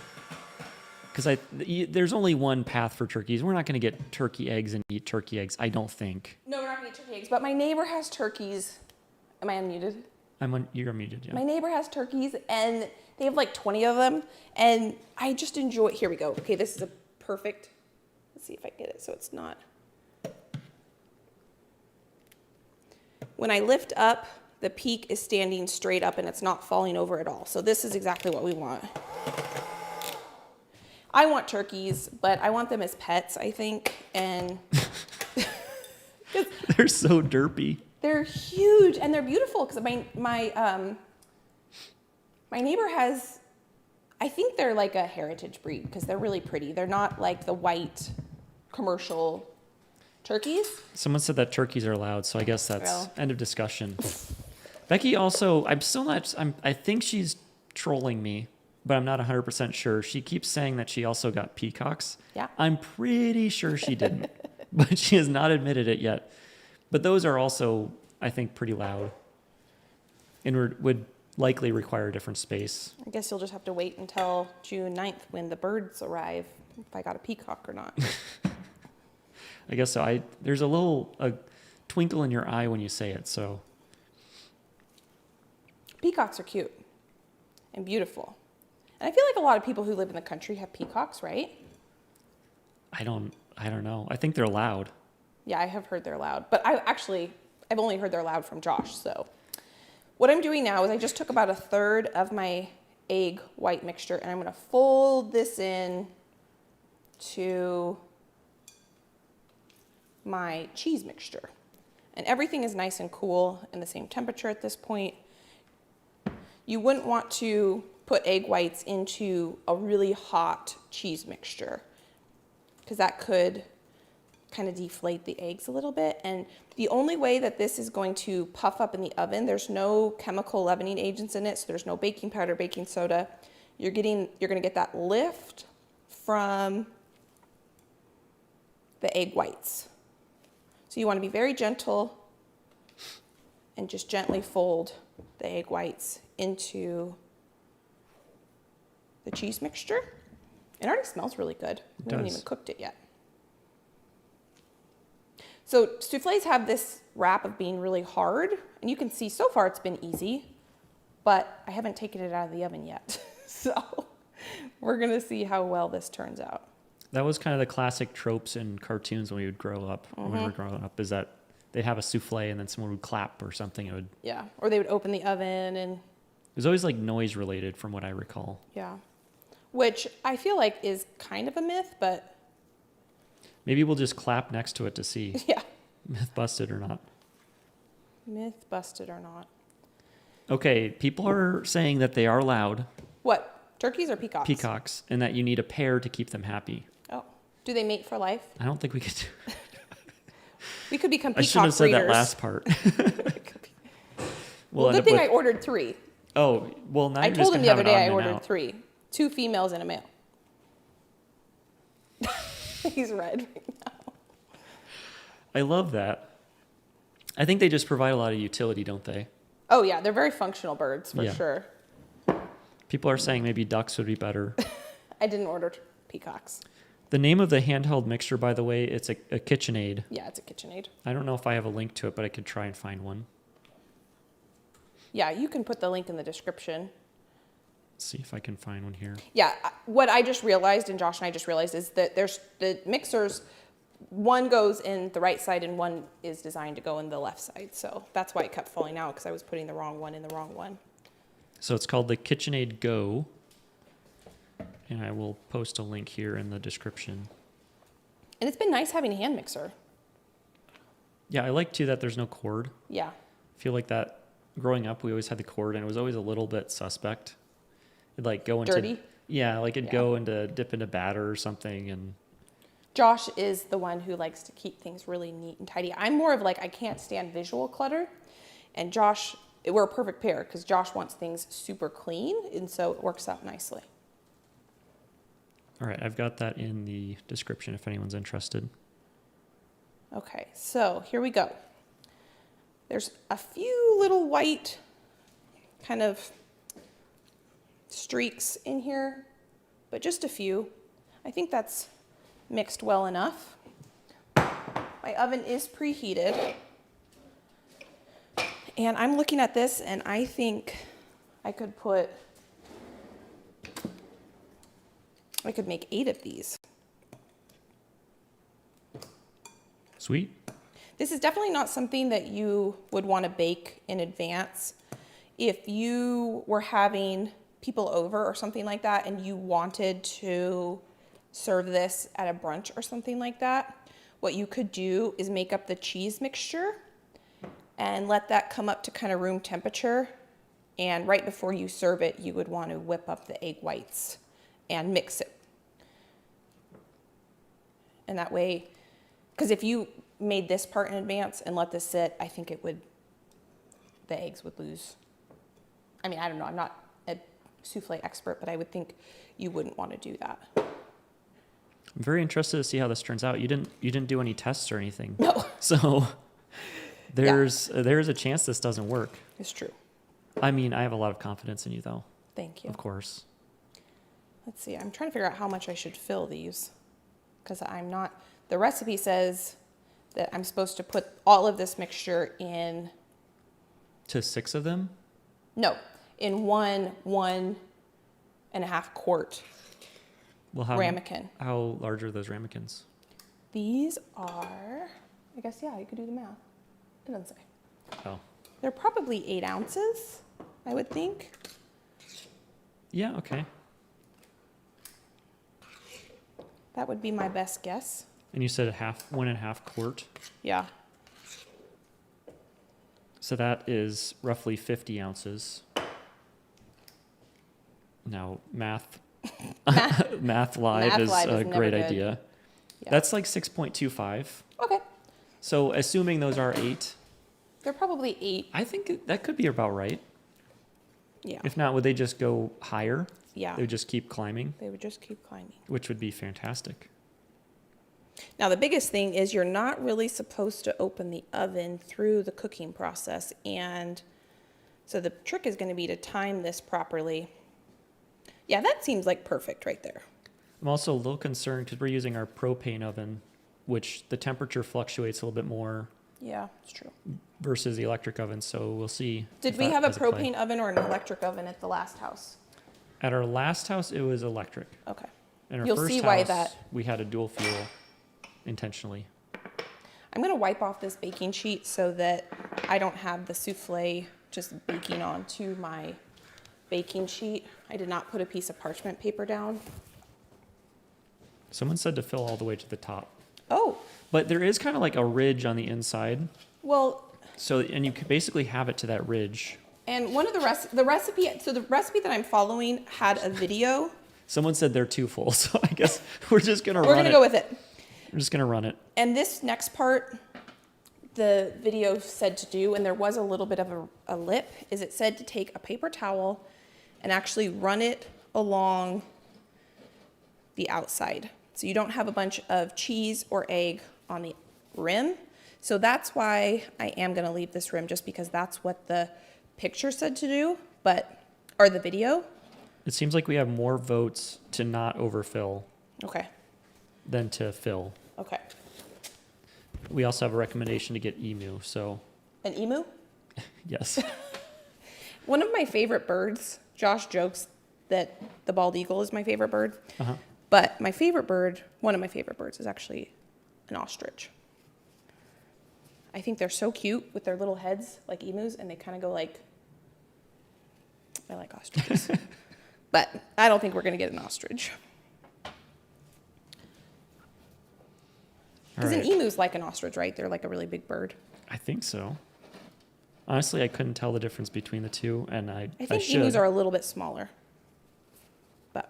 [SPEAKER 2] because there's only one path for turkeys. We're not going to get turkey eggs and eat turkey eggs, I don't think.
[SPEAKER 1] No, we're not going to eat turkey eggs, but my neighbor has turkeys. Am I unmuted?
[SPEAKER 2] You're muted, yeah.
[SPEAKER 1] My neighbor has turkeys, and they have like 20 of them, and I just enjoy. Here we go. Okay, this is a perfect. Let's see if I can get it so it's not. When I lift up, the peak is standing straight up and it's not falling over at all. So this is exactly what we want. I want turkeys, but I want them as pets, I think, and
[SPEAKER 2] they're so derpy.
[SPEAKER 1] they're huge and they're beautiful because my neighbor has, I think they're like a heritage breed because they're really pretty. They're not like the white commercial turkeys.
[SPEAKER 2] Someone said that turkeys are loud, so I guess that's
[SPEAKER 1] Well.
[SPEAKER 2] end of discussion. Becky also, I think she's trolling me, but I'm not 100% sure. She keeps saying that she also got peacocks.
[SPEAKER 1] Yeah.
[SPEAKER 2] I'm pretty sure she didn't, but she has not admitted it yet. But those are also, I think, pretty loud and would likely require a different space.
[SPEAKER 1] I guess you'll just have to wait until June 9th when the birds arrive, if I got a peacock or not.
[SPEAKER 2] I guess so. There's a twinkle in your eye when you say it, so.
[SPEAKER 1] Peacocks are cute and beautiful. And I feel like a lot of people who live in the country have peacocks, right?
[SPEAKER 2] I don't know. I think they're loud.
[SPEAKER 1] Yeah, I have heard they're loud, but I've only heard they're loud from Josh. So what I'm doing now is I just took about a third of my egg white mixture and I'm going to fold this in to my cheese mixture. And everything is nice and cool and the same temperature at this point. You wouldn't want to put egg whites into a really hot cheese mixture because that could kind of deflate the eggs a little bit. And the only way that this is going to puff up in the oven, there's no chemical leavening agents in it, so there's no baking powder, baking soda. You're going to get that lift from the egg whites. So you want to be very gentle and just gently fold the egg whites into the cheese mixture. It already smells really good. We haven't even cooked it yet. So soufflés have this wrap of being really hard, and you can see so far it's been easy, but I haven't taken it out of the oven yet. So we're gonna see how well this turns out.
[SPEAKER 2] That was kind of the classic tropes in cartoons when we would grow up. When we were growing up, is that they'd have a souffle and then someone would clap or something. It would.
[SPEAKER 1] Yeah, or they would open the oven and.
[SPEAKER 2] It was always like noise related, from what I recall.
[SPEAKER 1] Yeah, which I feel like is kind of a myth, but.
[SPEAKER 2] Maybe we'll just clap next to it to see.
[SPEAKER 1] Yeah.
[SPEAKER 2] Myth busted or not.
[SPEAKER 1] Myth busted or not.
[SPEAKER 2] Okay, people are saying that they are loud.
[SPEAKER 1] What? Turkeys or peacocks?
[SPEAKER 2] Peacocks, and that you need a pair to keep them happy.
[SPEAKER 1] Oh, do they mate for life?
[SPEAKER 2] I don't think we could do.
[SPEAKER 1] We could become peacock
[SPEAKER 2] I shouldn't have said
[SPEAKER 1] breeders.
[SPEAKER 2] that last part.
[SPEAKER 1] Well, good thing I ordered 3.
[SPEAKER 2] Oh, well, now
[SPEAKER 1] I
[SPEAKER 2] you're just
[SPEAKER 1] told him
[SPEAKER 2] gonna
[SPEAKER 1] the
[SPEAKER 2] have
[SPEAKER 1] other
[SPEAKER 2] it
[SPEAKER 1] day
[SPEAKER 2] on
[SPEAKER 1] I
[SPEAKER 2] and
[SPEAKER 1] ordered
[SPEAKER 2] out.
[SPEAKER 1] 3. 2 females and a male. He's red right now.
[SPEAKER 2] I love that. I think they just provide a lot of utility, don't they?
[SPEAKER 1] Oh yeah, they're very functional birds for sure.
[SPEAKER 2] People are saying maybe ducks would be better.
[SPEAKER 1] I didn't order peacocks.
[SPEAKER 2] The name of the handheld mixture, by the way, it's a KitchenAid.
[SPEAKER 1] Yeah, it's a KitchenAid.
[SPEAKER 2] I don't know if I have a link to it, but I could try and find one.
[SPEAKER 1] Yeah, you can put the link in the description.
[SPEAKER 2] Let's see if I can find one here.
[SPEAKER 1] Yeah, what I just realized, and Josh and I just realized, is that there's the mixers, one goes in the right side and one is designed to go in the left side. So that's why it kept falling out, because I was putting the wrong one in the wrong one.
[SPEAKER 2] So it's called the KitchenAid Go. And I will post a link here in the description.
[SPEAKER 1] And it's been nice having a hand mixer.
[SPEAKER 2] Yeah, I like too that there's no cord.
[SPEAKER 1] Yeah.
[SPEAKER 2] I feel like that growing up, we always had the cord and it was always a little bit suspect. It'd like go into
[SPEAKER 1] Dirty?
[SPEAKER 2] Yeah, like it'd go into dip into batter or something. And
[SPEAKER 1] Josh is the one who likes to keep things really neat and tidy. I'm more of like, I can't stand visual clutter. And Josh, we're a perfect pair because Josh wants things super clean. And so it works out nicely.
[SPEAKER 2] All right, I've got that in the description if anyone's interested.
[SPEAKER 1] Okay, so here we go. There's a few little white kind of streaks in here, but just a few. I think that's mixed well enough. My oven is preheated. And I'm looking at this and I think I could make 8 of these.
[SPEAKER 2] Sweet.
[SPEAKER 1] This is definitely not something that you would want to bake in advance. If you were having people over or something like that and you wanted to serve this at a brunch or something like that, what you could do is make up the cheese mixture and let that come up to kind of room temperature. And right before you serve it, you would want to whip up the egg whites and mix it. And that way, because if you made this part in advance and let this sit, I think the eggs would lose. I mean, I don't know, I'm not a souffle expert, but I would think you wouldn't want to do that.
[SPEAKER 2] I'm very interested to see how this turns out. You didn't do any tests or anything.
[SPEAKER 1] No.
[SPEAKER 2] So there's a chance this doesn't work.
[SPEAKER 1] It's true.
[SPEAKER 2] I mean, I have a lot of confidence in you, though.
[SPEAKER 1] Thank you.
[SPEAKER 2] Of course.
[SPEAKER 1] Let's see, I'm trying to figure out how much I should fill these, because the recipe says that I'm supposed to put all of this mixture in,
[SPEAKER 2] To 6 of them?
[SPEAKER 1] no, in 1.5 quart
[SPEAKER 2] Well,
[SPEAKER 1] ramekin.
[SPEAKER 2] How large are those ramekins?
[SPEAKER 1] These are, I guess, yeah, you could do the math. It doesn't say.
[SPEAKER 2] Oh.
[SPEAKER 1] They're probably 8 ounces, I would think.
[SPEAKER 2] Yeah, okay.
[SPEAKER 1] That would be my best guess.
[SPEAKER 2] And you said 1.5 quart.
[SPEAKER 1] Yeah.
[SPEAKER 2] So that is roughly 50 ounces. Now, math live
[SPEAKER 1] Math
[SPEAKER 2] is
[SPEAKER 1] live
[SPEAKER 2] a
[SPEAKER 1] is never
[SPEAKER 2] great
[SPEAKER 1] good.
[SPEAKER 2] idea.
[SPEAKER 1] Yeah.
[SPEAKER 2] That's like 6.25.
[SPEAKER 1] Okay.
[SPEAKER 2] So assuming those are 8,
[SPEAKER 1] They're probably 8.
[SPEAKER 2] I think that could be about right.
[SPEAKER 1] Yeah.
[SPEAKER 2] If not, would they just go higher?
[SPEAKER 1] Yeah.
[SPEAKER 2] They would just keep climbing,
[SPEAKER 1] They would just keep climbing.
[SPEAKER 2] which would be fantastic.
[SPEAKER 1] Now, the biggest thing is you're not really supposed to open the oven through the cooking process. And so the trick is going to be to time this properly. Yeah, that seems like perfect right there.
[SPEAKER 2] I'm also a little concerned because we're using our propane oven, which the temperature fluctuates a little bit more
[SPEAKER 1] Yeah, it's true.
[SPEAKER 2] versus the electric oven. So we'll see.
[SPEAKER 1] Did
[SPEAKER 2] if
[SPEAKER 1] we
[SPEAKER 2] that
[SPEAKER 1] have a
[SPEAKER 2] has play.
[SPEAKER 1] propane oven or an electric oven at the last house?
[SPEAKER 2] At our last house, it was electric.
[SPEAKER 1] Okay.
[SPEAKER 2] In our
[SPEAKER 1] You'll
[SPEAKER 2] first
[SPEAKER 1] see
[SPEAKER 2] house,
[SPEAKER 1] why that-
[SPEAKER 2] we had a dual fuel intentionally.
[SPEAKER 1] I'm going to wipe off this baking sheet so that I don't have the souffle just baking onto my baking sheet. I did not put a piece of parchment paper down.
[SPEAKER 2] Someone said to fill all the way to the top.
[SPEAKER 1] Oh,
[SPEAKER 2] But there is kind of like a ridge on the inside.
[SPEAKER 1] well,
[SPEAKER 2] So, and you could basically have it to that ridge.
[SPEAKER 1] and one of the recipe, so the recipe that I'm following had a video.
[SPEAKER 2] Someone said they're too full, so I guess we're just gonna
[SPEAKER 1] We're
[SPEAKER 2] run
[SPEAKER 1] going to
[SPEAKER 2] it.
[SPEAKER 1] go with it.
[SPEAKER 2] We're just gonna run it.
[SPEAKER 1] And this next part, the video said to do, and there was a little bit of a lip, is it said to take a paper towel and actually run it along the outside. So you don't have a bunch of cheese or egg on the rim. So that's why I am going to leave this rim, just because that's what the picture said to do, or the video.
[SPEAKER 2] It seems like we have more votes to not overfill
[SPEAKER 1] Okay.
[SPEAKER 2] than to fill.
[SPEAKER 1] Okay.
[SPEAKER 2] We also have a recommendation to get emu, so
[SPEAKER 1] An emu?
[SPEAKER 2] yes.
[SPEAKER 1] One of my favorite birds, Josh jokes that the bald eagle is my favorite bird.
[SPEAKER 2] Uh-huh.
[SPEAKER 1] But my favorite bird, one of my favorite birds, is actually an ostrich. I think they're so cute with their little heads like emus, and they kind of go like, I like ostriches. But I don't think we're going to get an ostrich.
[SPEAKER 2] All
[SPEAKER 1] Because
[SPEAKER 2] right.
[SPEAKER 1] an emu's like an ostrich, right? They're like a really big bird.
[SPEAKER 2] I think so. Honestly, I couldn't tell the difference between the two, and I
[SPEAKER 1] think
[SPEAKER 2] should.
[SPEAKER 1] emus are a little bit smaller. But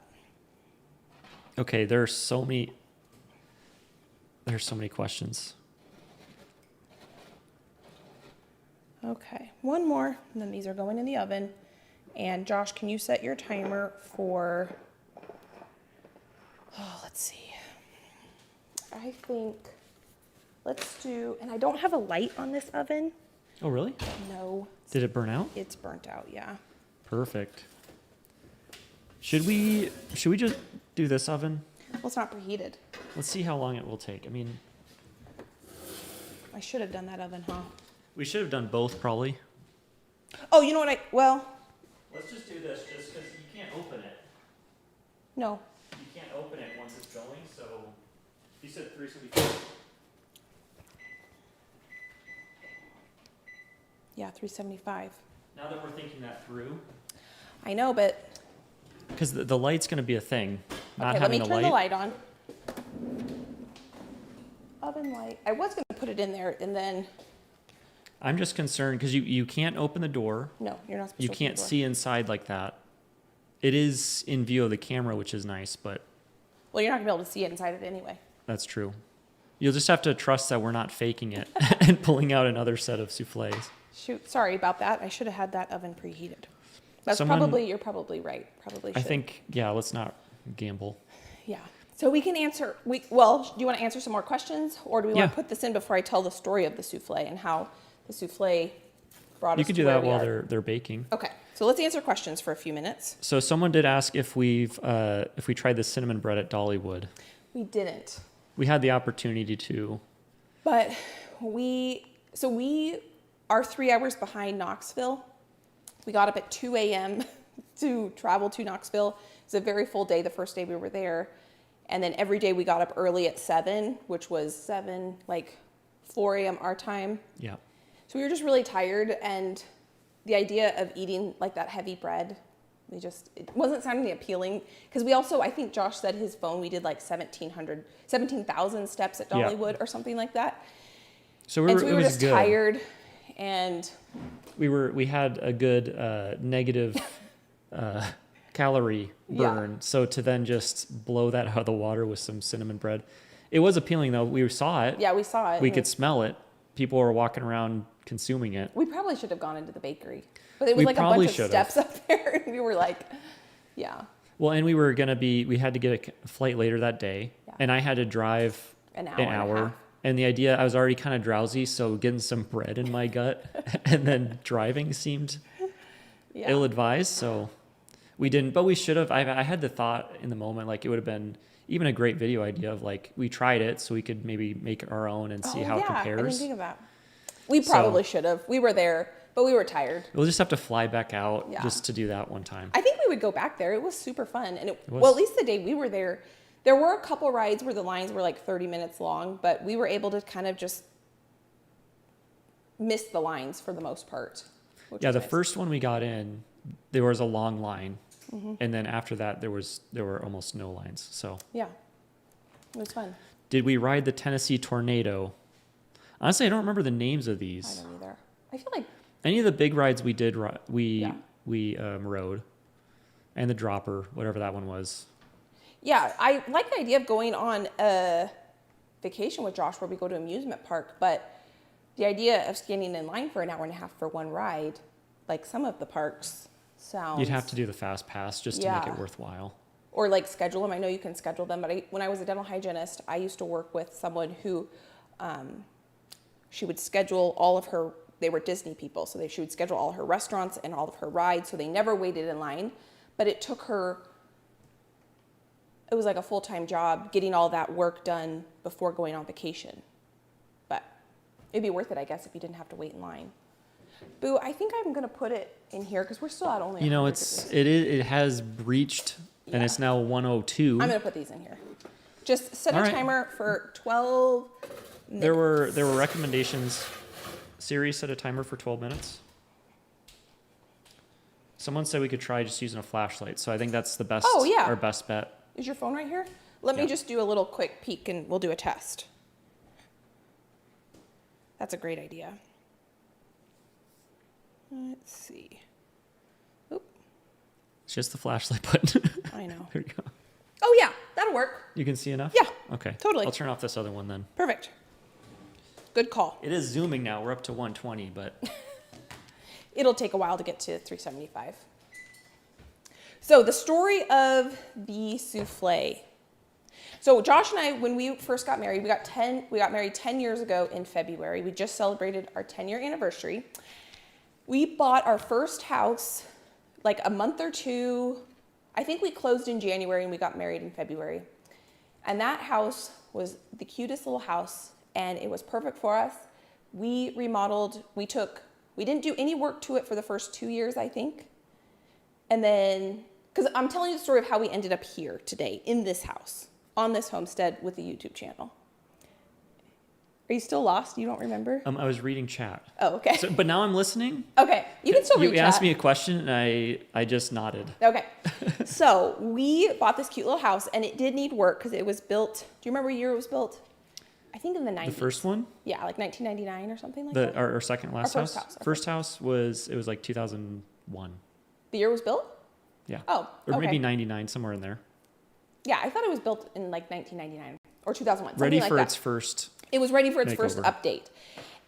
[SPEAKER 2] Okay, there's so many questions.
[SPEAKER 1] okay, one more, and then these are going in the oven. And Josh, can you set your timer for, let's see. I think, let's do, and I don't have a light on this oven.
[SPEAKER 2] Oh, really?
[SPEAKER 1] No,
[SPEAKER 2] Did it burn out?
[SPEAKER 1] it's burnt out, yeah.
[SPEAKER 2] Perfect. Should we just do this oven?
[SPEAKER 1] Well, it's not preheated.
[SPEAKER 2] Let's see how long it will take. I mean,
[SPEAKER 1] I should have done that oven, huh?
[SPEAKER 2] we should have done both probably.
[SPEAKER 1] Oh, you know what well,
[SPEAKER 2] Let's just do this, just because you can't open it.
[SPEAKER 1] no.
[SPEAKER 2] You can't open it once it's going, so you said 375.
[SPEAKER 1] Yeah, 375.
[SPEAKER 2] Now that we're thinking that through,
[SPEAKER 1] I know, but
[SPEAKER 2] because the light's going to be a thing. Not
[SPEAKER 1] okay, let me
[SPEAKER 2] having
[SPEAKER 1] turn the light on. Oven light. I was going to put it in there and then
[SPEAKER 2] I'm just concerned because you can't open the door.
[SPEAKER 1] no, you're not supposed to
[SPEAKER 2] You
[SPEAKER 1] open
[SPEAKER 2] can't
[SPEAKER 1] the door.
[SPEAKER 2] see inside like that. It is in view of the camera, which is nice, but
[SPEAKER 1] Well, you're not going to be able to see it inside of it anyway.
[SPEAKER 2] that's true. You'll just have to trust that we're not faking it and pulling out another set of souffles.
[SPEAKER 1] Shoot, sorry about that. I should have had that oven preheated. That's
[SPEAKER 2] Someone-
[SPEAKER 1] you're probably right. Probably should.
[SPEAKER 2] I think, yeah, let's not gamble.
[SPEAKER 1] Yeah. So we can answer, well, do you want to answer some more questions or do we want
[SPEAKER 2] Yeah.
[SPEAKER 1] to put this in before I tell the story of the souffle and how the souffle brought us
[SPEAKER 2] You could
[SPEAKER 1] to
[SPEAKER 2] do
[SPEAKER 1] where
[SPEAKER 2] that
[SPEAKER 1] we
[SPEAKER 2] while
[SPEAKER 1] are?
[SPEAKER 2] they're baking.
[SPEAKER 1] Okay. So let's answer questions for a few minutes.
[SPEAKER 2] So someone did ask if we tried the cinnamon bread at Dollywood.
[SPEAKER 1] We didn't.
[SPEAKER 2] We had the opportunity to.
[SPEAKER 1] But we are 3 hours behind Knoxville. We got up at 2 a.m. to travel to Knoxville. It was a very full day the first day we were there. And then every day we got up early at 7, which was 4 a.m. our time.
[SPEAKER 2] Yeah.
[SPEAKER 1] So we were just really tired, and the idea of eating like that heavy bread, it wasn't sounding appealing. Because we also, I think Josh said his phone, we did like 17,000 steps at
[SPEAKER 2] Yeah.
[SPEAKER 1] Dollywood or something like that.
[SPEAKER 2] So
[SPEAKER 1] And
[SPEAKER 2] we
[SPEAKER 1] so we
[SPEAKER 2] it
[SPEAKER 1] were
[SPEAKER 2] was
[SPEAKER 1] just
[SPEAKER 2] good.
[SPEAKER 1] tired, and
[SPEAKER 2] We had a good negative calorie
[SPEAKER 1] Yeah.
[SPEAKER 2] burn. So to then just blow that out of the water with some cinnamon bread, it was appealing though. We saw it.
[SPEAKER 1] yeah, we saw it.
[SPEAKER 2] We
[SPEAKER 1] and
[SPEAKER 2] could smell it. People were walking around consuming it.
[SPEAKER 1] we probably should have gone into the bakery. But it was
[SPEAKER 2] We
[SPEAKER 1] like a
[SPEAKER 2] probably
[SPEAKER 1] bunch of
[SPEAKER 2] should have.
[SPEAKER 1] steps up there, and we were like, yeah,
[SPEAKER 2] Well, and we had to get a flight later that day,
[SPEAKER 1] Yeah.
[SPEAKER 2] and I had to drive
[SPEAKER 1] an hour.
[SPEAKER 2] an
[SPEAKER 1] and a
[SPEAKER 2] hour.
[SPEAKER 1] half.
[SPEAKER 2] And the idea, I was already kind of drowsy, so getting some bread in my gut and then driving seemed
[SPEAKER 1] Yeah.
[SPEAKER 2] ill-advised. So we didn't, but we should have. I had the thought in the moment, like it would have been even a great video idea of like, we tried it so we could maybe make our own and see how it
[SPEAKER 1] I didn't
[SPEAKER 2] compares.
[SPEAKER 1] think of that. We probably should have. We were there, but we were tired.
[SPEAKER 2] We'll just have to fly back out
[SPEAKER 1] Yeah.
[SPEAKER 2] just to do that one time.
[SPEAKER 1] I think we would go back there. It was super fun. And
[SPEAKER 2] was.
[SPEAKER 1] well, at least the day we were there were a couple rides where the lines were like 30 minutes long, but we were able to kind of just miss the lines for the most part. Which
[SPEAKER 2] Yeah,
[SPEAKER 1] was
[SPEAKER 2] the
[SPEAKER 1] nice.
[SPEAKER 2] first one we got in, there was a long line.
[SPEAKER 1] Mm-hmm.
[SPEAKER 2] And then after that, there were almost no lines. So
[SPEAKER 1] Yeah. It was fun.
[SPEAKER 2] did we ride the Tennessee Tornado? Honestly, I don't remember the names of
[SPEAKER 1] I
[SPEAKER 2] these.
[SPEAKER 1] don't either. I feel like,
[SPEAKER 2] Any of the big rides we did,
[SPEAKER 1] Yeah.
[SPEAKER 2] we rode, and the Dropper, whatever that one was.
[SPEAKER 1] yeah, I like the idea of going on a vacation with Josh where we go to an amusement park, but the idea of standing in line for an hour and a half for one ride, like some of the parks sounds...
[SPEAKER 2] You'd have to do the fast pass just to make
[SPEAKER 1] Yeah.
[SPEAKER 2] it worthwhile.
[SPEAKER 1] Or like schedule them. I know you can schedule them, but when I was a dental hygienist, I used to work with someone who she would schedule all of her, they were Disney people, so she would schedule all her restaurants and all of her rides, so they never waited in line. But it took her, it was like a full-time job getting all that work done before going on vacation. But it'd be worth it, I guess, if you didn't have to wait in line. Boo, I think I'm gonna put it in here because we're still at only.
[SPEAKER 2] You know,
[SPEAKER 1] 100 degrees.
[SPEAKER 2] it has breached, and
[SPEAKER 1] Yeah.
[SPEAKER 2] it's now 102.
[SPEAKER 1] I'm gonna put these in here. Just set a
[SPEAKER 2] All right.
[SPEAKER 1] timer for 12 minutes.
[SPEAKER 2] There were recommendations. Siri set a timer for 12 minutes. Someone said we could try just using a flashlight, so I think that's the best.
[SPEAKER 1] Oh, yeah.
[SPEAKER 2] Our best bet.
[SPEAKER 1] Is your phone right here? Let me
[SPEAKER 2] Yeah.
[SPEAKER 1] just do a little quick peek and we'll do a test. That's a great idea. Let's see. Oop,
[SPEAKER 2] It's just the flashlight button.
[SPEAKER 1] I know.
[SPEAKER 2] There you go.
[SPEAKER 1] Oh yeah, that'll work.
[SPEAKER 2] You can see enough?
[SPEAKER 1] Yeah,
[SPEAKER 2] Okay.
[SPEAKER 1] totally.
[SPEAKER 2] I'll turn off this other one then.
[SPEAKER 1] Perfect. Good call.
[SPEAKER 2] It is zooming now. We're up to 120, but
[SPEAKER 1] It'll take a while to get to 375. So the story of the souffle. So Josh and I, when we first got married, we got married 10 years ago in February. We just celebrated our 10-year anniversary. We bought our first house like a month or two. I think we closed in January and we got married in February. And that house was the cutest little house and it was perfect for us. We remodeled, we took We didn't do any work to it for the first 2 years, I think. And then, because I'm telling you the story of how we ended up here today in this house, on this homestead with the YouTube channel. Are you still lost? You don't remember?
[SPEAKER 2] I was reading chat.
[SPEAKER 1] Oh, okay.
[SPEAKER 2] So, but now I'm listening.
[SPEAKER 1] Okay. You can still read chat.
[SPEAKER 2] You asked me a question, and I just nodded.
[SPEAKER 1] Okay. So we bought this cute little house, and it did need work because it was built. Do you remember what year it was built? I think in the 90s.
[SPEAKER 2] The first one?
[SPEAKER 1] Yeah, like 1999 or something like that.
[SPEAKER 2] Our second to last house?
[SPEAKER 1] House.
[SPEAKER 2] First house was like 2001.
[SPEAKER 1] The year it was built?
[SPEAKER 2] Yeah.
[SPEAKER 1] Oh,
[SPEAKER 2] Or
[SPEAKER 1] okay.
[SPEAKER 2] maybe 99, somewhere in there.
[SPEAKER 1] Yeah, I thought it was built in like 1999 or 2001.
[SPEAKER 2] Ready
[SPEAKER 1] like
[SPEAKER 2] for
[SPEAKER 1] that.
[SPEAKER 2] its first.
[SPEAKER 1] It was ready for its
[SPEAKER 2] makeover.
[SPEAKER 1] first update.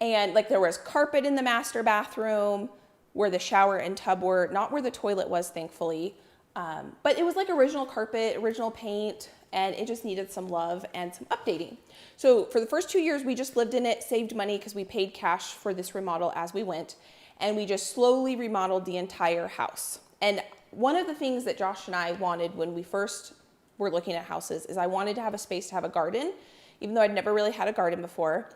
[SPEAKER 1] And like there was carpet in the master bathroom where the shower and tub were, not where the toilet was, thankfully. But it was like original carpet, original paint, and it just needed some love and some updating. So for the first 2 years, we just lived in it, saved money because we paid cash for this remodel as we went. And we just slowly remodeled the entire house. And one of the things that Josh and I wanted when we first were looking at houses is I wanted to have a space to have a garden. Even though I'd never really had a garden before,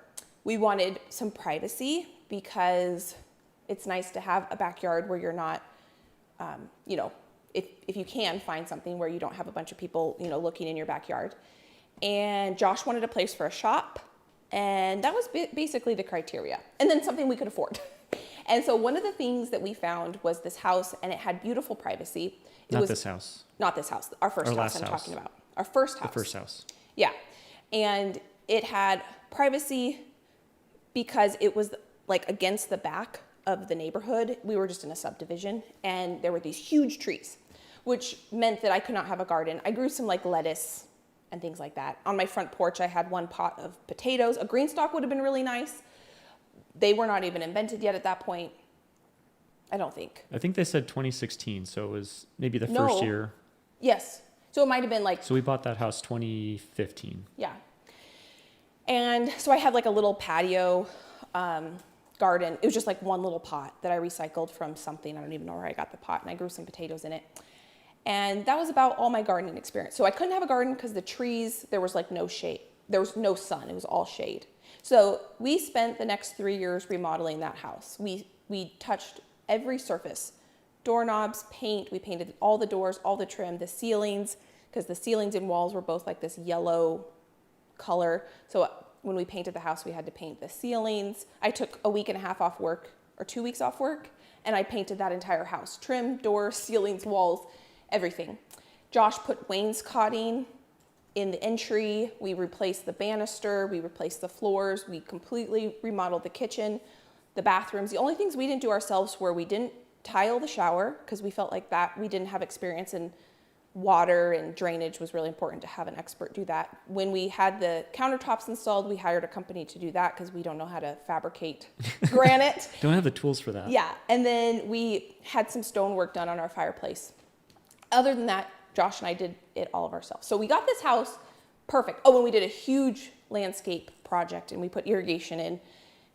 [SPEAKER 1] we wanted some privacy because it's nice to have a backyard where you're not, if you can find something where you don't have a bunch of people, looking in your backyard. And Josh wanted a place for a shop, and that was basically the criteria. And then something we could afford. And so one of the things that we found was this house, and it had beautiful privacy.
[SPEAKER 2] Not this house.
[SPEAKER 1] Not this house. Our first house I'm talking about. Our first house.
[SPEAKER 2] The first house.
[SPEAKER 1] Yeah. And it had privacy because it was like against the back of the neighborhood. We were just in a subdivision, and there were these huge trees, which meant that I could not have a garden. I grew some like lettuce and things like that. On my front porch, I had one pot of potatoes. A Greenstalk would have been really nice. They were not even invented yet at that point. I don't think.
[SPEAKER 2] I think they said 2016, so it was maybe the
[SPEAKER 1] No.
[SPEAKER 2] first year.
[SPEAKER 1] Yes. So it might have been like.
[SPEAKER 2] So we bought that house 2015.
[SPEAKER 1] Yeah. And so I had like a little patio garden. It was just like one little pot that I recycled from something. I don't even know where I got the pot, and I grew some potatoes in it. And that was about all my gardening experience. So I couldn't have a garden because the trees, there was like no shade. There was no sun. It was all shade. So we spent the next 3 years remodeling that house. We touched every surface, doorknobs, paint. We painted all the doors, all the trim, the ceilings, because the ceilings and walls were both like this yellow color. So when we painted the house, we had to paint the ceilings. I took a week and a half off work, or 2 weeks off work, and I painted that entire house. Trim, doors, ceilings, walls, everything. Josh put wainscoting in the entry. We replaced the banister. We replaced the floors. We completely remodeled the kitchen, the bathrooms. The only things we didn't do ourselves were we didn't tile the shower because we felt like that we didn't have experience in water, and drainage was really important to have an expert do that. When we had the countertops installed, we hired a company to do that because we don't know how to fabricate granite.
[SPEAKER 2] Don't have the tools for that.
[SPEAKER 1] Yeah, and then we had some stonework done on our fireplace. Other than that, Josh and I did it all of ourselves. So we got this house perfect. Oh, and we did a huge landscape project, and we put irrigation in.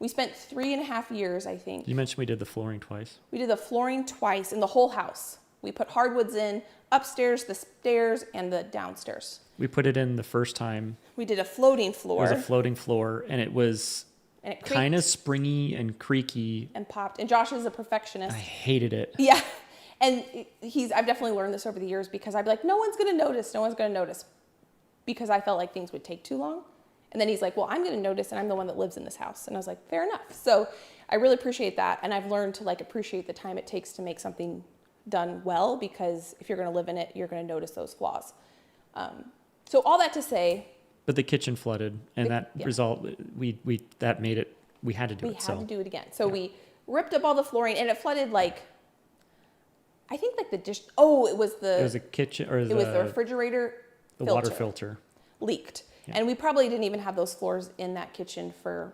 [SPEAKER 1] We spent 3.5 years, I think.
[SPEAKER 2] You mentioned we did the flooring twice.
[SPEAKER 1] We did the flooring twice in the whole house. We put hardwoods in upstairs, the stairs, and the downstairs.
[SPEAKER 2] We put it in the first time.
[SPEAKER 1] We did a floating floor.
[SPEAKER 2] It was a floating floor, and it was kind of springy and creaky.
[SPEAKER 1] And popped. And Josh is a perfectionist.
[SPEAKER 2] I hated it.
[SPEAKER 1] Yeah. And I've definitely learned this over the years because I'd be like, no one's going to notice. No one's going to notice. Because I felt like things would take too long. And then he's like, well, I'm going to notice, and I'm the one that lives in this house. And I was like, fair enough. So I really appreciate that. And I've learned to appreciate the time it takes to make something done well, because if you're going to live in it, you're going to notice those flaws. So all that to say.
[SPEAKER 2] But the kitchen flooded, and result, we made it, we had to do it.
[SPEAKER 1] We had to do it again. So we ripped up all the flooring, and it flooded I think the dish. Oh, it was
[SPEAKER 2] a kitchen, or
[SPEAKER 1] it was the refrigerator.
[SPEAKER 2] The water filter
[SPEAKER 1] leaked.
[SPEAKER 2] Yeah.
[SPEAKER 1] And we probably didn't even have those floors in that kitchen for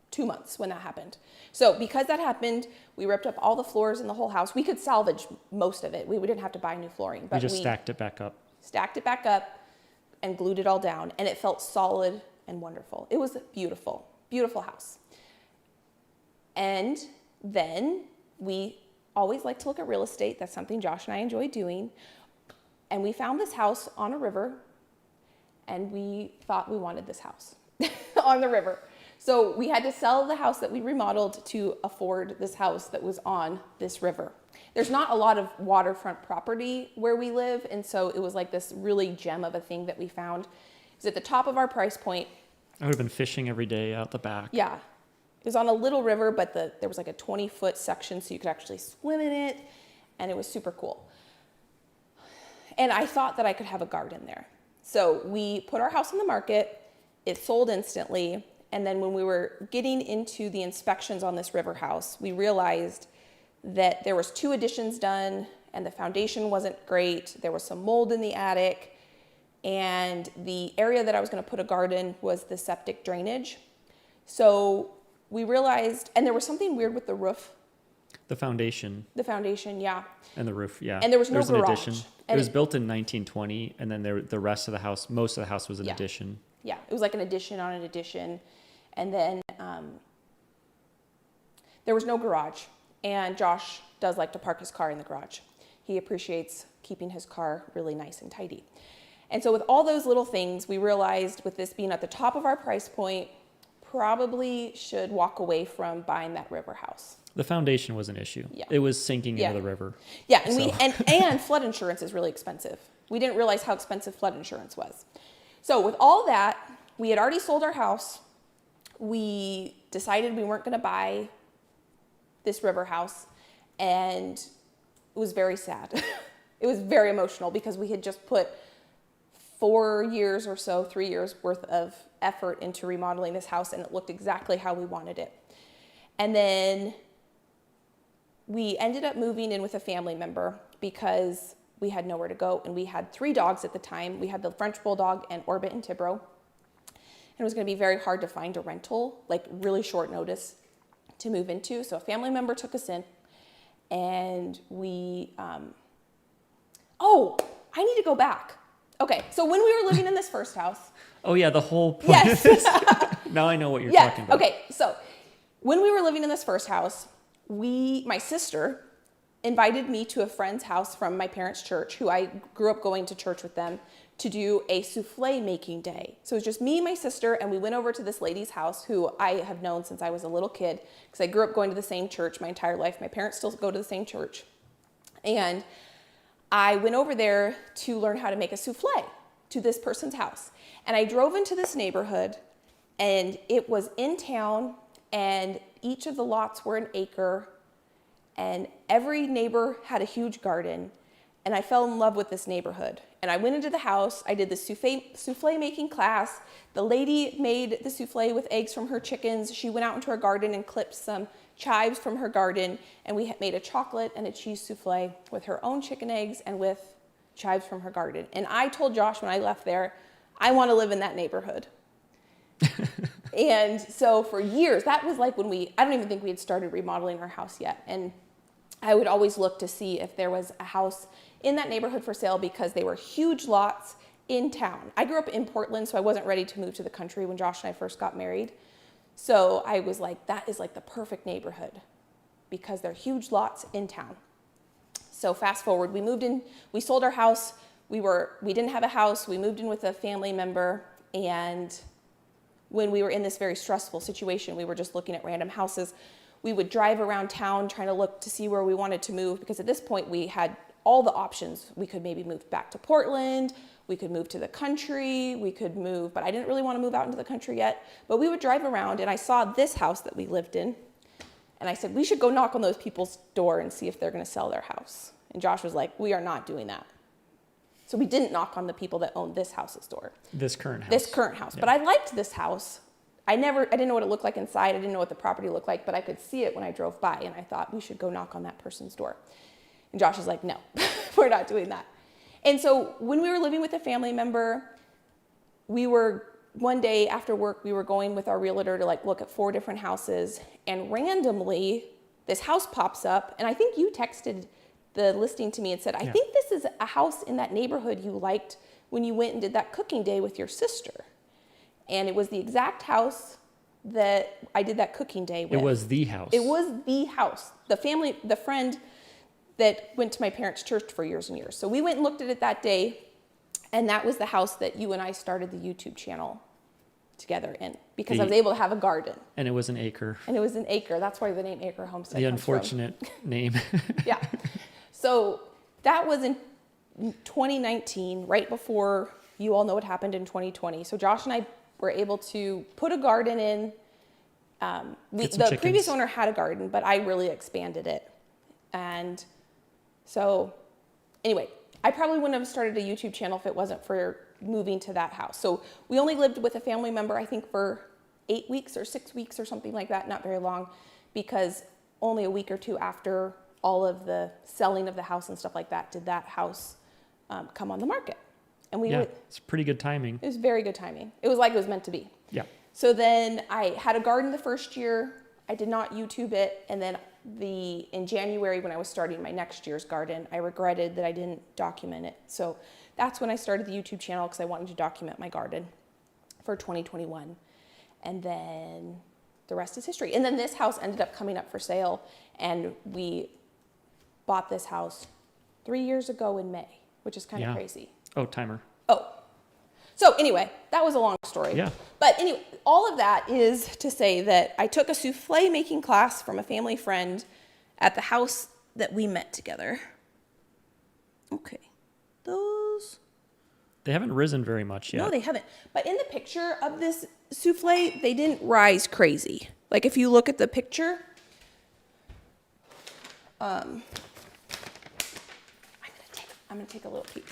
[SPEAKER 1] 2 months when that happened. So because that happened, we ripped up all the floors in the whole house. We could salvage most of it. We didn't have to buy new flooring. But
[SPEAKER 2] we just stacked it back up.
[SPEAKER 1] Stacked it back up and glued it all down. And it felt solid and wonderful. It was beautiful, beautiful house. And then we always like to look at real estate. That's something Josh and I enjoy doing. And we found this house on a river, and we thought we wanted this house on the river. So we had to sell the house that we remodeled to afford this house that was on this river. There's not a lot of waterfront property where we live, and so it was like this really gem of a thing that we found. It was at the top of our price point.
[SPEAKER 2] I would have been fishing every day out the back.
[SPEAKER 1] Yeah. It was on a little river, but there was like a 20-foot section, so you could actually swim in it, and it was super cool. And I thought that I could have a garden there. So we put our house on the market. It sold instantly. And then when we were getting into the inspections on this river house, we realized that there was 2 additions done, and the foundation wasn't great. There was some mold in the attic, and the area that I was going to put a garden was the septic drainage. So we realized, and there was something weird with the roof.
[SPEAKER 2] The foundation.
[SPEAKER 1] The foundation, yeah.
[SPEAKER 2] And the roof, yeah.
[SPEAKER 1] And there was no
[SPEAKER 2] There's an
[SPEAKER 1] garage.
[SPEAKER 2] addition.
[SPEAKER 1] And
[SPEAKER 2] it was built in 1920, and then the rest of the house, most of the house was an
[SPEAKER 1] Yeah.
[SPEAKER 2] addition.
[SPEAKER 1] Yeah, it was like an addition on an addition. And then there was no garage. And Josh does like to park his car in the garage. He appreciates keeping his car really nice and tidy. And so with all those little things, we realized with this being at the top of our price point, probably should walk away from buying that river house.
[SPEAKER 2] The foundation was an issue.
[SPEAKER 1] Yeah.
[SPEAKER 2] It was sinking
[SPEAKER 1] Yeah.
[SPEAKER 2] into the river.
[SPEAKER 1] Yeah, and
[SPEAKER 2] So-
[SPEAKER 1] and flood insurance is really expensive. We didn't realize how expensive flood insurance was. So with all that, we had already sold our house. We decided we weren't going to buy this river house, and it was very sad. It was very emotional because we had just put 4 years or so, 3 years worth of effort into remodeling this house, and it looked exactly how we wanted it. And then we ended up moving in with a family member because we had nowhere to go, and we had 3 dogs at the time. We had the French Bulldog and Orbit and Tibro. And it was going to be very hard to find a rental, like really short notice to move into. So a family member took us in, and we, I need to go back. Okay, so when we were living in this first house.
[SPEAKER 2] Oh yeah, the whole point
[SPEAKER 1] Yes.
[SPEAKER 2] of this. Now I know what you're talking about.
[SPEAKER 1] Okay, so when we were living in this first house, my sister invited me to a friend's house from my parents' church, who I grew up going to church with them, to do a souffle making day. So it was just me and my sister, and we went over to this lady's house who I have known since I was a little kid, because I grew up going to the same church my entire life. My parents still go to the same church. And I went over there to learn how to make a souffle to this person's house. And I drove into this neighborhood, and it was in town, and each of the lots were an acre, and every neighbor had a huge garden, and I fell in love with this neighborhood. And I went into the house, I did the souffle making class. The lady made the souffle with eggs from her chickens. She went out into her garden and clipped some chives from her garden, and we made a chocolate and a cheese souffle with her own chicken eggs and with chives from her garden. And I told Josh when I left there, I want to live in that neighborhood. And so for years, that was like when I don't even think we had started remodeling our house yet. And I would always look to see if there was a house in that neighborhood for sale, because they were huge lots in town. I grew up in Portland, so I wasn't ready to move to the country when Josh and I first got married. So I was like, that is like the perfect neighborhood because they're huge lots in town. So fast forward, we moved in, we sold our house. We didn't have a house. We moved in with a family member, and when we were in this very stressful situation, we were just looking at random houses. We would drive around town trying to look to see where we wanted to move, because at this point we had all the options. We could maybe move back to Portland, we could move to the country, we could move, but I didn't really want to move out into the country yet. But we would drive around, and I saw this house that we lived in, and I said, we should go knock on those people's door and see if they're going to sell their house. And Josh was like, we are not doing that. So we didn't knock on the people that owned this house's door.
[SPEAKER 2] This current house.
[SPEAKER 1] This current house.
[SPEAKER 2] Yeah.
[SPEAKER 1] But I liked this house. I didn't know what it looked like inside. I didn't know what the property looked like, but I could see it when I drove by, and I thought we should go knock on that person's door. And Josh was like, no, we're not doing that. And so when we were living with a family member, one day after work, we were going with our realtor to look at 4 different houses, and randomly this house pops up, and I think you texted the listing to me and said, I think this is a house in that neighborhood you liked when you went and did that cooking day with your sister. And it was the exact house that I did that cooking day with.
[SPEAKER 2] It was the house.
[SPEAKER 1] It was the house. The friend that went to my parents' church for years and years. So we went and looked at it that day, and that was the house that you and I started the YouTube channel together in because I was able to have a garden.
[SPEAKER 2] And it was an acre.
[SPEAKER 1] And it was an acre. That's why the name Acrehomestead comes from.
[SPEAKER 2] The unfortunate name.
[SPEAKER 1] Yeah. So that was in 2019, right before you all know what happened in 2020. So Josh and I were able to put a garden in. The previous owner had a garden, but I really expanded it. And so anyway, I probably wouldn't have started a YouTube channel if it wasn't for moving to that house. So we only lived with a family member, I think for 8 weeks or 6 weeks or something like that, not very long, because only a week or two after all of the selling of the house and stuff like that did that house come on the market. And
[SPEAKER 2] it's pretty good timing.
[SPEAKER 1] It was very good timing. It was like it was meant to be.
[SPEAKER 2] Yeah.
[SPEAKER 1] So then I had a garden the first year. I did not YouTube it. And then in January when I was starting my next year's garden, I regretted that I didn't document it. So that's when I started the YouTube channel because I wanted to document my garden for 2021. And then the rest is history. And then this house ended up coming up for sale. And we bought this house 3 years ago in May, which is kind of crazy.
[SPEAKER 2] Oh, timer.
[SPEAKER 1] Oh. So anyway, that was a long story.
[SPEAKER 2] Yeah.
[SPEAKER 1] But anyway, all of that is to say that I took a souffle making class from a family friend at the house that we met together. Okay.
[SPEAKER 2] They haven't risen very much yet.
[SPEAKER 1] No, they haven't. But in the picture of this souffle, they didn't rise crazy. Like if you look at the picture, I'm gonna take a little peek.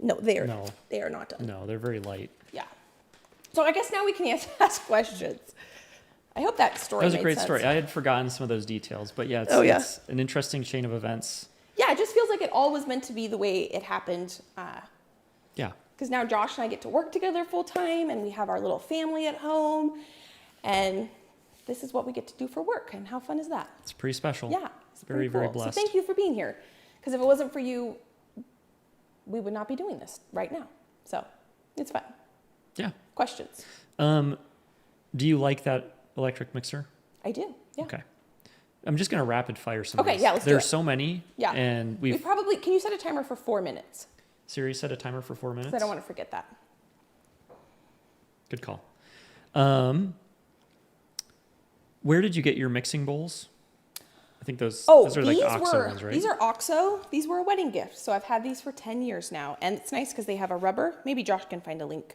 [SPEAKER 1] No, they are not done.
[SPEAKER 2] No, they're very light.
[SPEAKER 1] Yeah. So I guess now we can ask questions. I hope that story made sense.
[SPEAKER 2] That was a great story. I had forgotten some of those details, but yeah, it's an interesting chain of events.
[SPEAKER 1] Yeah, it just feels like it all was meant to be the way it happened.
[SPEAKER 2] Yeah.
[SPEAKER 1] Because now Josh and I get to work together full time, and we have our little family at home, and this is what we get to do for work. And how fun is that?
[SPEAKER 2] It's pretty special.
[SPEAKER 1] Yeah, it's
[SPEAKER 2] very,
[SPEAKER 1] cool.
[SPEAKER 2] very blessed.
[SPEAKER 1] So thank you for being here. Because if it wasn't for you, we would not be doing this right now. So it's fun.
[SPEAKER 2] Yeah.
[SPEAKER 1] Questions?
[SPEAKER 2] Do you like that electric mixer?
[SPEAKER 1] I do. Yeah.
[SPEAKER 2] Okay. I'm just going to rapid fire some of these.
[SPEAKER 1] Yeah, let's do it.
[SPEAKER 2] There's so many.
[SPEAKER 1] Yeah.
[SPEAKER 2] And
[SPEAKER 1] we probably, can you set a timer for 4 minutes?
[SPEAKER 2] Siri, set a timer for 4 minutes.
[SPEAKER 1] Because I don't want to forget that.
[SPEAKER 2] Good call. Where did you get your mixing bowls? I think those are like OXO ones, right?
[SPEAKER 1] These are OXO. These were a wedding gift. So I've had these for 10 years now. And it's nice because they have a rubber. Maybe Josh can find a link.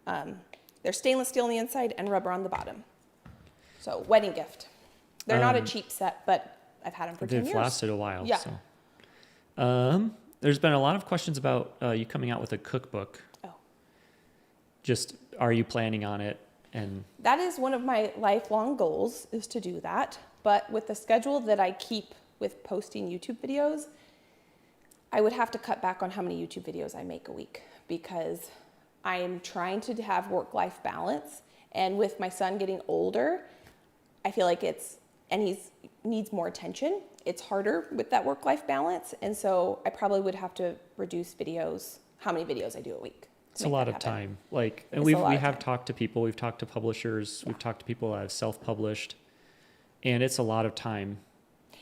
[SPEAKER 1] They're stainless steel on the inside and rubber on the bottom. So wedding gift. They're not a cheap set, but I've had them for 10 years.
[SPEAKER 2] They've lasted a while.
[SPEAKER 1] Yeah.
[SPEAKER 2] So. There's been a lot of questions about you coming out with a cookbook.
[SPEAKER 1] Oh.
[SPEAKER 2] Just, are you planning on it? And
[SPEAKER 1] that is one of my lifelong goals, is to do that. But with the schedule that I keep with posting YouTube videos, I would have to cut back on how many YouTube videos I make a week because I am trying to have work-life balance. And with my son getting older, I feel like he needs more attention. It's harder with that work-life balance. And so I probably would have to reduce how many videos I do a week.
[SPEAKER 2] It's a lot of time. We have talked to people, we've talked to publishers, we've talked to people that have self-published, and it's a lot of time.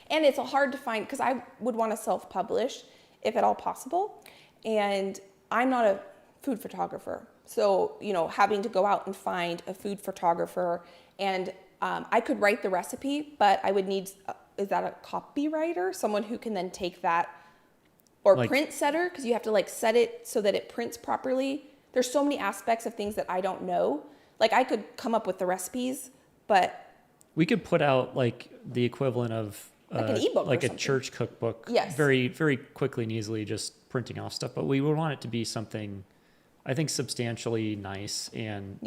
[SPEAKER 1] And it's hard to find, because I would want to self-publish if at all possible. And I'm not a food photographer. So, having to go out and find a food photographer, and I could write the recipe, but I would need, is that a copywriter? Someone who can then take that, or print setter, because you have to set it so that it prints properly. There's so many aspects of things that I don't know. I could come up with the recipes, but
[SPEAKER 2] we could put out the equivalent of
[SPEAKER 1] an ebook,
[SPEAKER 2] a church cookbook,
[SPEAKER 1] yes,
[SPEAKER 2] very, very quickly and easily, just printing off stuff. But we would want it to be something, I think, substantially nice and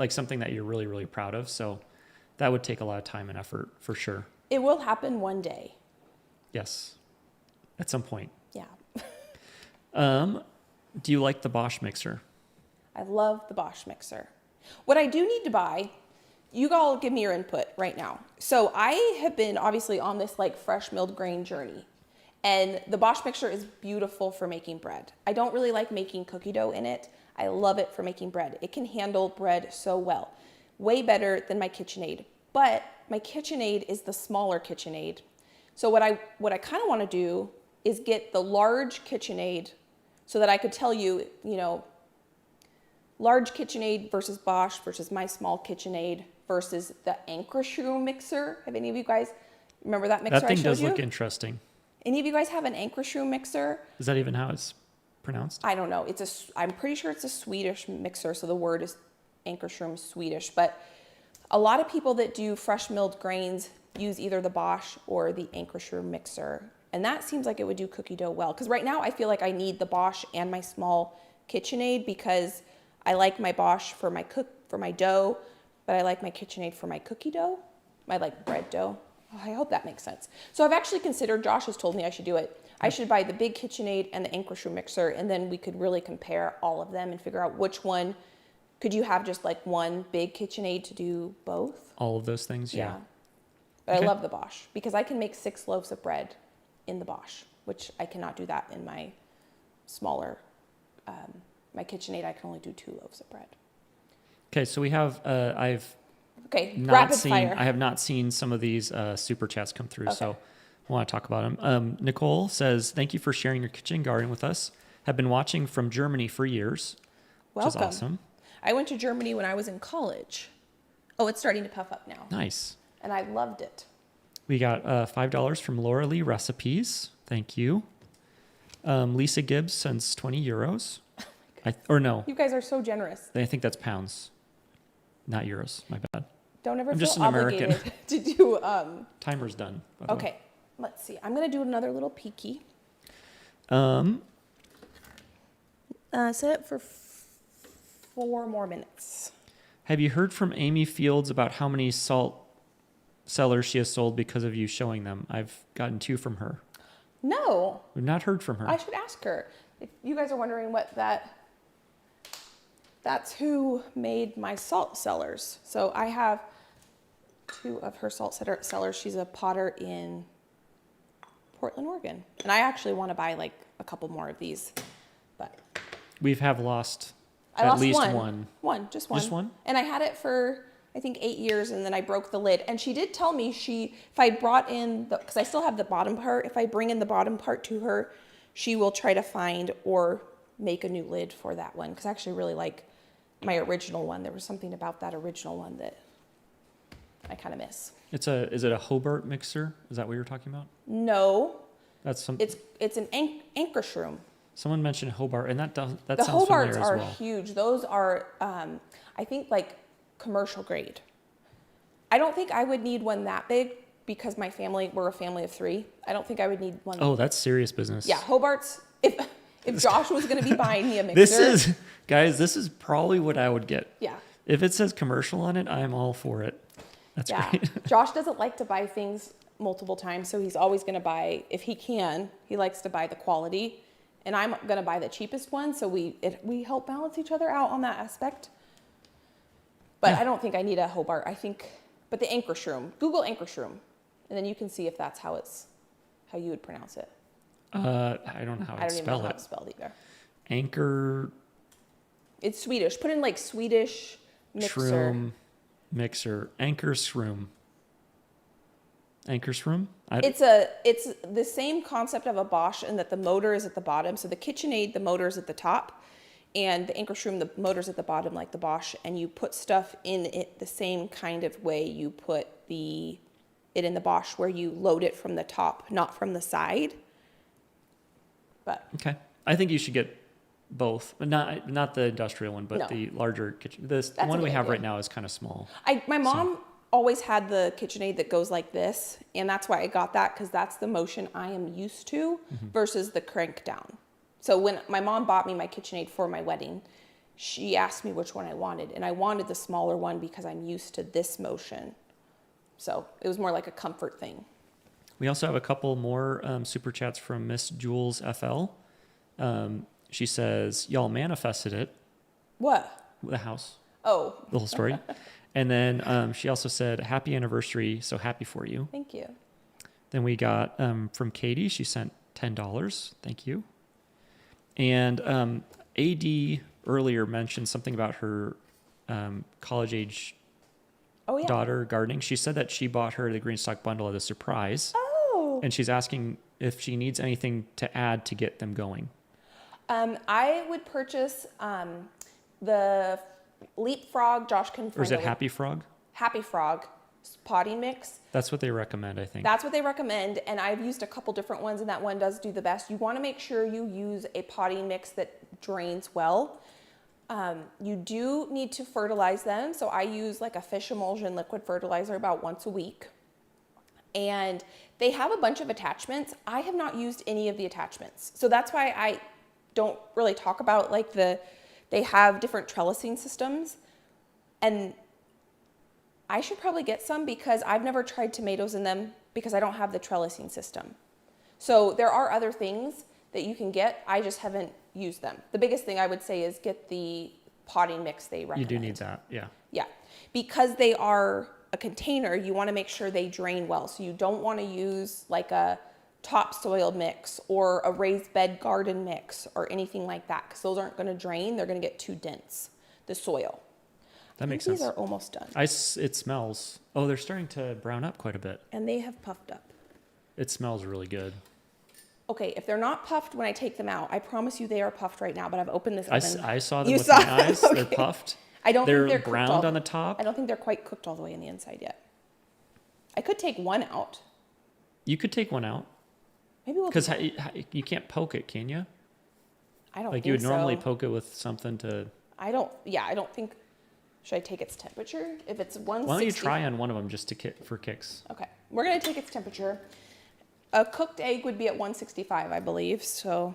[SPEAKER 2] something that you're really, really proud of. So that would take a lot of time and effort for sure.
[SPEAKER 1] It will happen one day.
[SPEAKER 2] Yes, at some point.
[SPEAKER 1] Yeah.
[SPEAKER 2] Do you like the Bosch mixer?
[SPEAKER 1] I love the Bosch mixer. What I do need to buy, you all give me your input right now. So I have been obviously on this fresh milled grain journey, and the Bosch mixer is beautiful for making bread. I don't really like making cookie dough in it. I love it for making bread. It can handle bread so well, way better than my KitchenAid. But my KitchenAid is the smaller KitchenAid. So what I kind of want to do is get the large KitchenAid so that I could tell you, large KitchenAid versus Bosch versus my small KitchenAid versus the Acrehomestead mixer. Have any of you guys remember that mixer
[SPEAKER 2] That thing
[SPEAKER 1] I showed
[SPEAKER 2] does
[SPEAKER 1] you?
[SPEAKER 2] look interesting.
[SPEAKER 1] Any of you guys have an Acrehomestead mixer?
[SPEAKER 2] Is that even how it's pronounced?
[SPEAKER 1] I don't know. I'm pretty sure it's a Swedish mixer, so the word is Acrehomestead Swedish. But a lot of people that do fresh milled grains use either the Bosch or the Acrehomestead mixer. And that seems like it would do cookie dough well. Because right now I feel like I need the Bosch and my small KitchenAid because I like my Bosch for my dough, but I like my KitchenAid for my cookie dough, my like bread dough. Oh, I hope that makes sense. So I've actually considered, Josh has told me I should do it. I should buy the big KitchenAid and the Acrehomestead mixer, and then we could really compare all of them and figure out which one. Could you have just like one big KitchenAid to do both?
[SPEAKER 2] All of those things, yeah.
[SPEAKER 1] But
[SPEAKER 2] Okay.
[SPEAKER 1] I love the Bosch because I can make 6 loaves of bread in the Bosch, which I cannot do that in my smaller, my KitchenAid. I can only do 2 loaves of bread.
[SPEAKER 2] Okay, so we have,
[SPEAKER 1] Okay,
[SPEAKER 2] not
[SPEAKER 1] rapid
[SPEAKER 2] seen,
[SPEAKER 1] fire.
[SPEAKER 2] I have not seen some of these super chats come through,
[SPEAKER 1] Okay.
[SPEAKER 2] so I want to talk about them. Nicole says, thank you for sharing your kitchen garden with us. Have been watching from Germany for years, which is
[SPEAKER 1] Welcome.
[SPEAKER 2] awesome.
[SPEAKER 1] I went to Germany when I was in college. Oh, it's starting to puff up now.
[SPEAKER 2] Nice.
[SPEAKER 1] And I loved it.
[SPEAKER 2] We got $5 from Laura Lee Recipes. Thank you. Lisa Gibbs sends 20 euros. Or no,
[SPEAKER 1] You guys are so generous.
[SPEAKER 2] I think that's pounds, not euros. My bad.
[SPEAKER 1] Don't ever
[SPEAKER 2] I'm
[SPEAKER 1] feel
[SPEAKER 2] just an
[SPEAKER 1] obligated
[SPEAKER 2] American.
[SPEAKER 1] to do.
[SPEAKER 2] Timer's done. By the way.
[SPEAKER 1] Okay, let's see. I'm gonna do another little peeky. Set it for 4 more minutes.
[SPEAKER 2] Have you heard from Amy Fields about how many salt cellars she has sold because of you showing them? I've gotten 2 from her.
[SPEAKER 1] No,
[SPEAKER 2] We've not heard from her.
[SPEAKER 1] I should ask her. If you guys are wondering what that's who made my salt cellars. So I have 2 of her salt cellars. She's a potter in Portland, Oregon. And I actually want to buy like a couple more of these, but
[SPEAKER 2] We have lost
[SPEAKER 1] I
[SPEAKER 2] at
[SPEAKER 1] lost
[SPEAKER 2] least
[SPEAKER 1] one.
[SPEAKER 2] one.
[SPEAKER 1] Just one.
[SPEAKER 2] Just one?
[SPEAKER 1] And I had it for, I think, 8 years, and then I broke the lid. And she did tell me if I brought in because I still have the bottom part, if I bring in the bottom part to her, she will try to find or make a new lid for that one. Because I actually really like my original one. There was something about that original one that I kind of miss.
[SPEAKER 2] Is it a Hobart mixer? Is that what you're talking about?
[SPEAKER 1] No,
[SPEAKER 2] That's some.
[SPEAKER 1] it's an Acrehomestead.
[SPEAKER 2] Someone mentioned Hobart, and that
[SPEAKER 1] The
[SPEAKER 2] sounds
[SPEAKER 1] Hobarts
[SPEAKER 2] familiar
[SPEAKER 1] are
[SPEAKER 2] as well.
[SPEAKER 1] huge. Those are, I think, like commercial grade. I don't think I would need one that big because we're a family of 3. I don't think I would need one.
[SPEAKER 2] Oh, that's serious business.
[SPEAKER 1] Yeah, Hobarts. If Josh was going to be buying me a mixer,
[SPEAKER 2] This is probably what I would get.
[SPEAKER 1] yeah,
[SPEAKER 2] If it says commercial on it, I'm all for it. That's
[SPEAKER 1] yeah.
[SPEAKER 2] great.
[SPEAKER 1] Josh doesn't like to buy things multiple times, so he's always going to buy, if he can, he likes to buy the quality, and I'm going to buy the cheapest one. So we help balance each other out on that aspect. But
[SPEAKER 2] Yeah.
[SPEAKER 1] I don't think I need a Hobart. But the Acrehomestead, Google Acrehomestead, and then you can see if that's how you would pronounce it.
[SPEAKER 2] I don't know how
[SPEAKER 1] I
[SPEAKER 2] to
[SPEAKER 1] don't even know
[SPEAKER 2] spell
[SPEAKER 1] how
[SPEAKER 2] it.
[SPEAKER 1] it's spelled either.
[SPEAKER 2] Anchor
[SPEAKER 1] It's Swedish. Put in like Swedish mixer.
[SPEAKER 2] shroom mixer. Anchor shroom. Anchor shroom?
[SPEAKER 1] It's the same concept of a Bosch in that the motor is at the bottom. So the KitchenAid, the motor is at the top, and the Acrehomestead, the motor's at the bottom like the Bosch, and you put stuff in it the same kind of way you put it in the Bosch, where you load it from the top, not from the side. But
[SPEAKER 2] Okay. I think you should get both. Not the industrial one, but
[SPEAKER 1] No.
[SPEAKER 2] the larger kitchen. The
[SPEAKER 1] a
[SPEAKER 2] one we
[SPEAKER 1] good
[SPEAKER 2] have
[SPEAKER 1] idea.
[SPEAKER 2] right now is kind of small.
[SPEAKER 1] my mom always had the KitchenAid that goes like this, and that's why I got that, because that's the motion I am used to versus the crank down. So when my mom bought me my KitchenAid for my wedding, she asked me which one I wanted, and I wanted the smaller one because I'm used to this motion. So it was more like a comfort thing.
[SPEAKER 2] We also have a couple more super chats from Miss Jules FL. She says, y'all manifested it,
[SPEAKER 1] What?
[SPEAKER 2] the house,
[SPEAKER 1] Oh,
[SPEAKER 2] the whole story. And then she also said, happy anniversary, so happy for you.
[SPEAKER 1] thank you.
[SPEAKER 2] Then we got from Katie, she sent $10. Thank you. And AD earlier mentioned something about her college age
[SPEAKER 1] Oh, yeah.
[SPEAKER 2] daughter gardening. She said that she bought her the Greenstalk bundle as a surprise.
[SPEAKER 1] Oh.
[SPEAKER 2] And she's asking if she needs anything to add to get them going.
[SPEAKER 1] I would purchase the Leapfrog, Josh can find
[SPEAKER 2] Or is it Happy Frog?
[SPEAKER 1] Happy Frog potting mix.
[SPEAKER 2] That's what they recommend, I think.
[SPEAKER 1] That's what they recommend, and I've used a couple different ones, and that one does do the best. You want to make sure you use a potting mix that drains well. You do need to fertilize them, so I use like a fish emulsion liquid fertilizer about once a week. And they have a bunch of attachments. I have not used any of the attachments, so that's why I don't really talk about like they have different trellising systems, and I should probably get some because I've never tried tomatoes in them because I don't have the trellising system. So there are other things that you can get. I just haven't used them. The biggest thing I would say is get the potting mix they recommend.
[SPEAKER 2] You do need that, yeah.
[SPEAKER 1] Yeah, because they are a container, you want to make sure they drain well. So you don't want to use like a topsoil mix or a raised bed garden mix or anything like that, because those aren't going to drain. They're going to get too dense, the soil.
[SPEAKER 2] That makes sense.
[SPEAKER 1] These are almost done.
[SPEAKER 2] It smells. Oh, they're starting to brown up quite a bit.
[SPEAKER 1] And they have puffed up.
[SPEAKER 2] It smells really good.
[SPEAKER 1] Okay, if they're not puffed when I take them out, I promise you they are puffed right now, but I've opened this oven.
[SPEAKER 2] I saw them
[SPEAKER 1] You
[SPEAKER 2] with
[SPEAKER 1] saw
[SPEAKER 2] my eyes.
[SPEAKER 1] them?
[SPEAKER 2] They're
[SPEAKER 1] Okay.
[SPEAKER 2] puffed.
[SPEAKER 1] I don't think they're
[SPEAKER 2] browned on the top.
[SPEAKER 1] I don't think they're quite cooked all the way in the inside yet. I could take one out.
[SPEAKER 2] You could take one out.
[SPEAKER 1] Maybe we'll
[SPEAKER 2] Because you can't poke it, can you?
[SPEAKER 1] I don't
[SPEAKER 2] Like
[SPEAKER 1] think
[SPEAKER 2] you would normally
[SPEAKER 1] so.
[SPEAKER 2] poke it with something to...
[SPEAKER 1] I don't think, should I take its temperature? If it's 160.
[SPEAKER 2] Why don't you try on one of them just for kicks?
[SPEAKER 1] Okay, we're gonna take its temperature. A cooked egg would be at 165, I believe, so.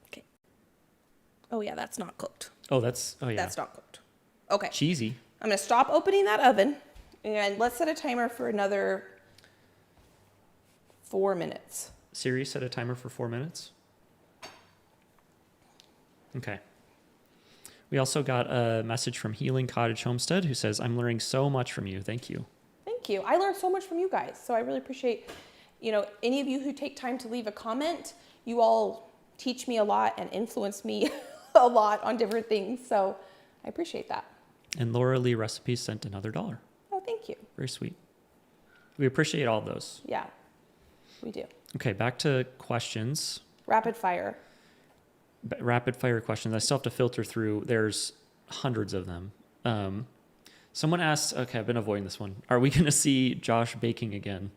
[SPEAKER 1] Okay. Oh yeah, that's not cooked.
[SPEAKER 2] Oh, yeah.
[SPEAKER 1] That's not cooked. Okay.
[SPEAKER 2] Cheesy.
[SPEAKER 1] I'm gonna stop opening that oven and let's set a timer for another 4 minutes.
[SPEAKER 2] Siri, set a timer for 4 minutes. Okay. We also got a message from Healing Cottage Homestead who says, I'm learning so much from you. Thank you.
[SPEAKER 1] Thank you. I learned so much from you guys, so I really appreciate, any of you who take time to leave a comment. You all teach me a lot and influence me a lot on different things, so I appreciate that.
[SPEAKER 2] And Laura Lee Recipes sent another $1.
[SPEAKER 1] Oh, thank you.
[SPEAKER 2] Very sweet. We appreciate all of those.
[SPEAKER 1] Yeah, we do.
[SPEAKER 2] Okay, back to questions.
[SPEAKER 1] Rapid fire.
[SPEAKER 2] Rapid fire questions. I still have to filter through. There's hundreds of them. Someone asked, okay, I've been avoiding this one. Are we going to see Josh baking again?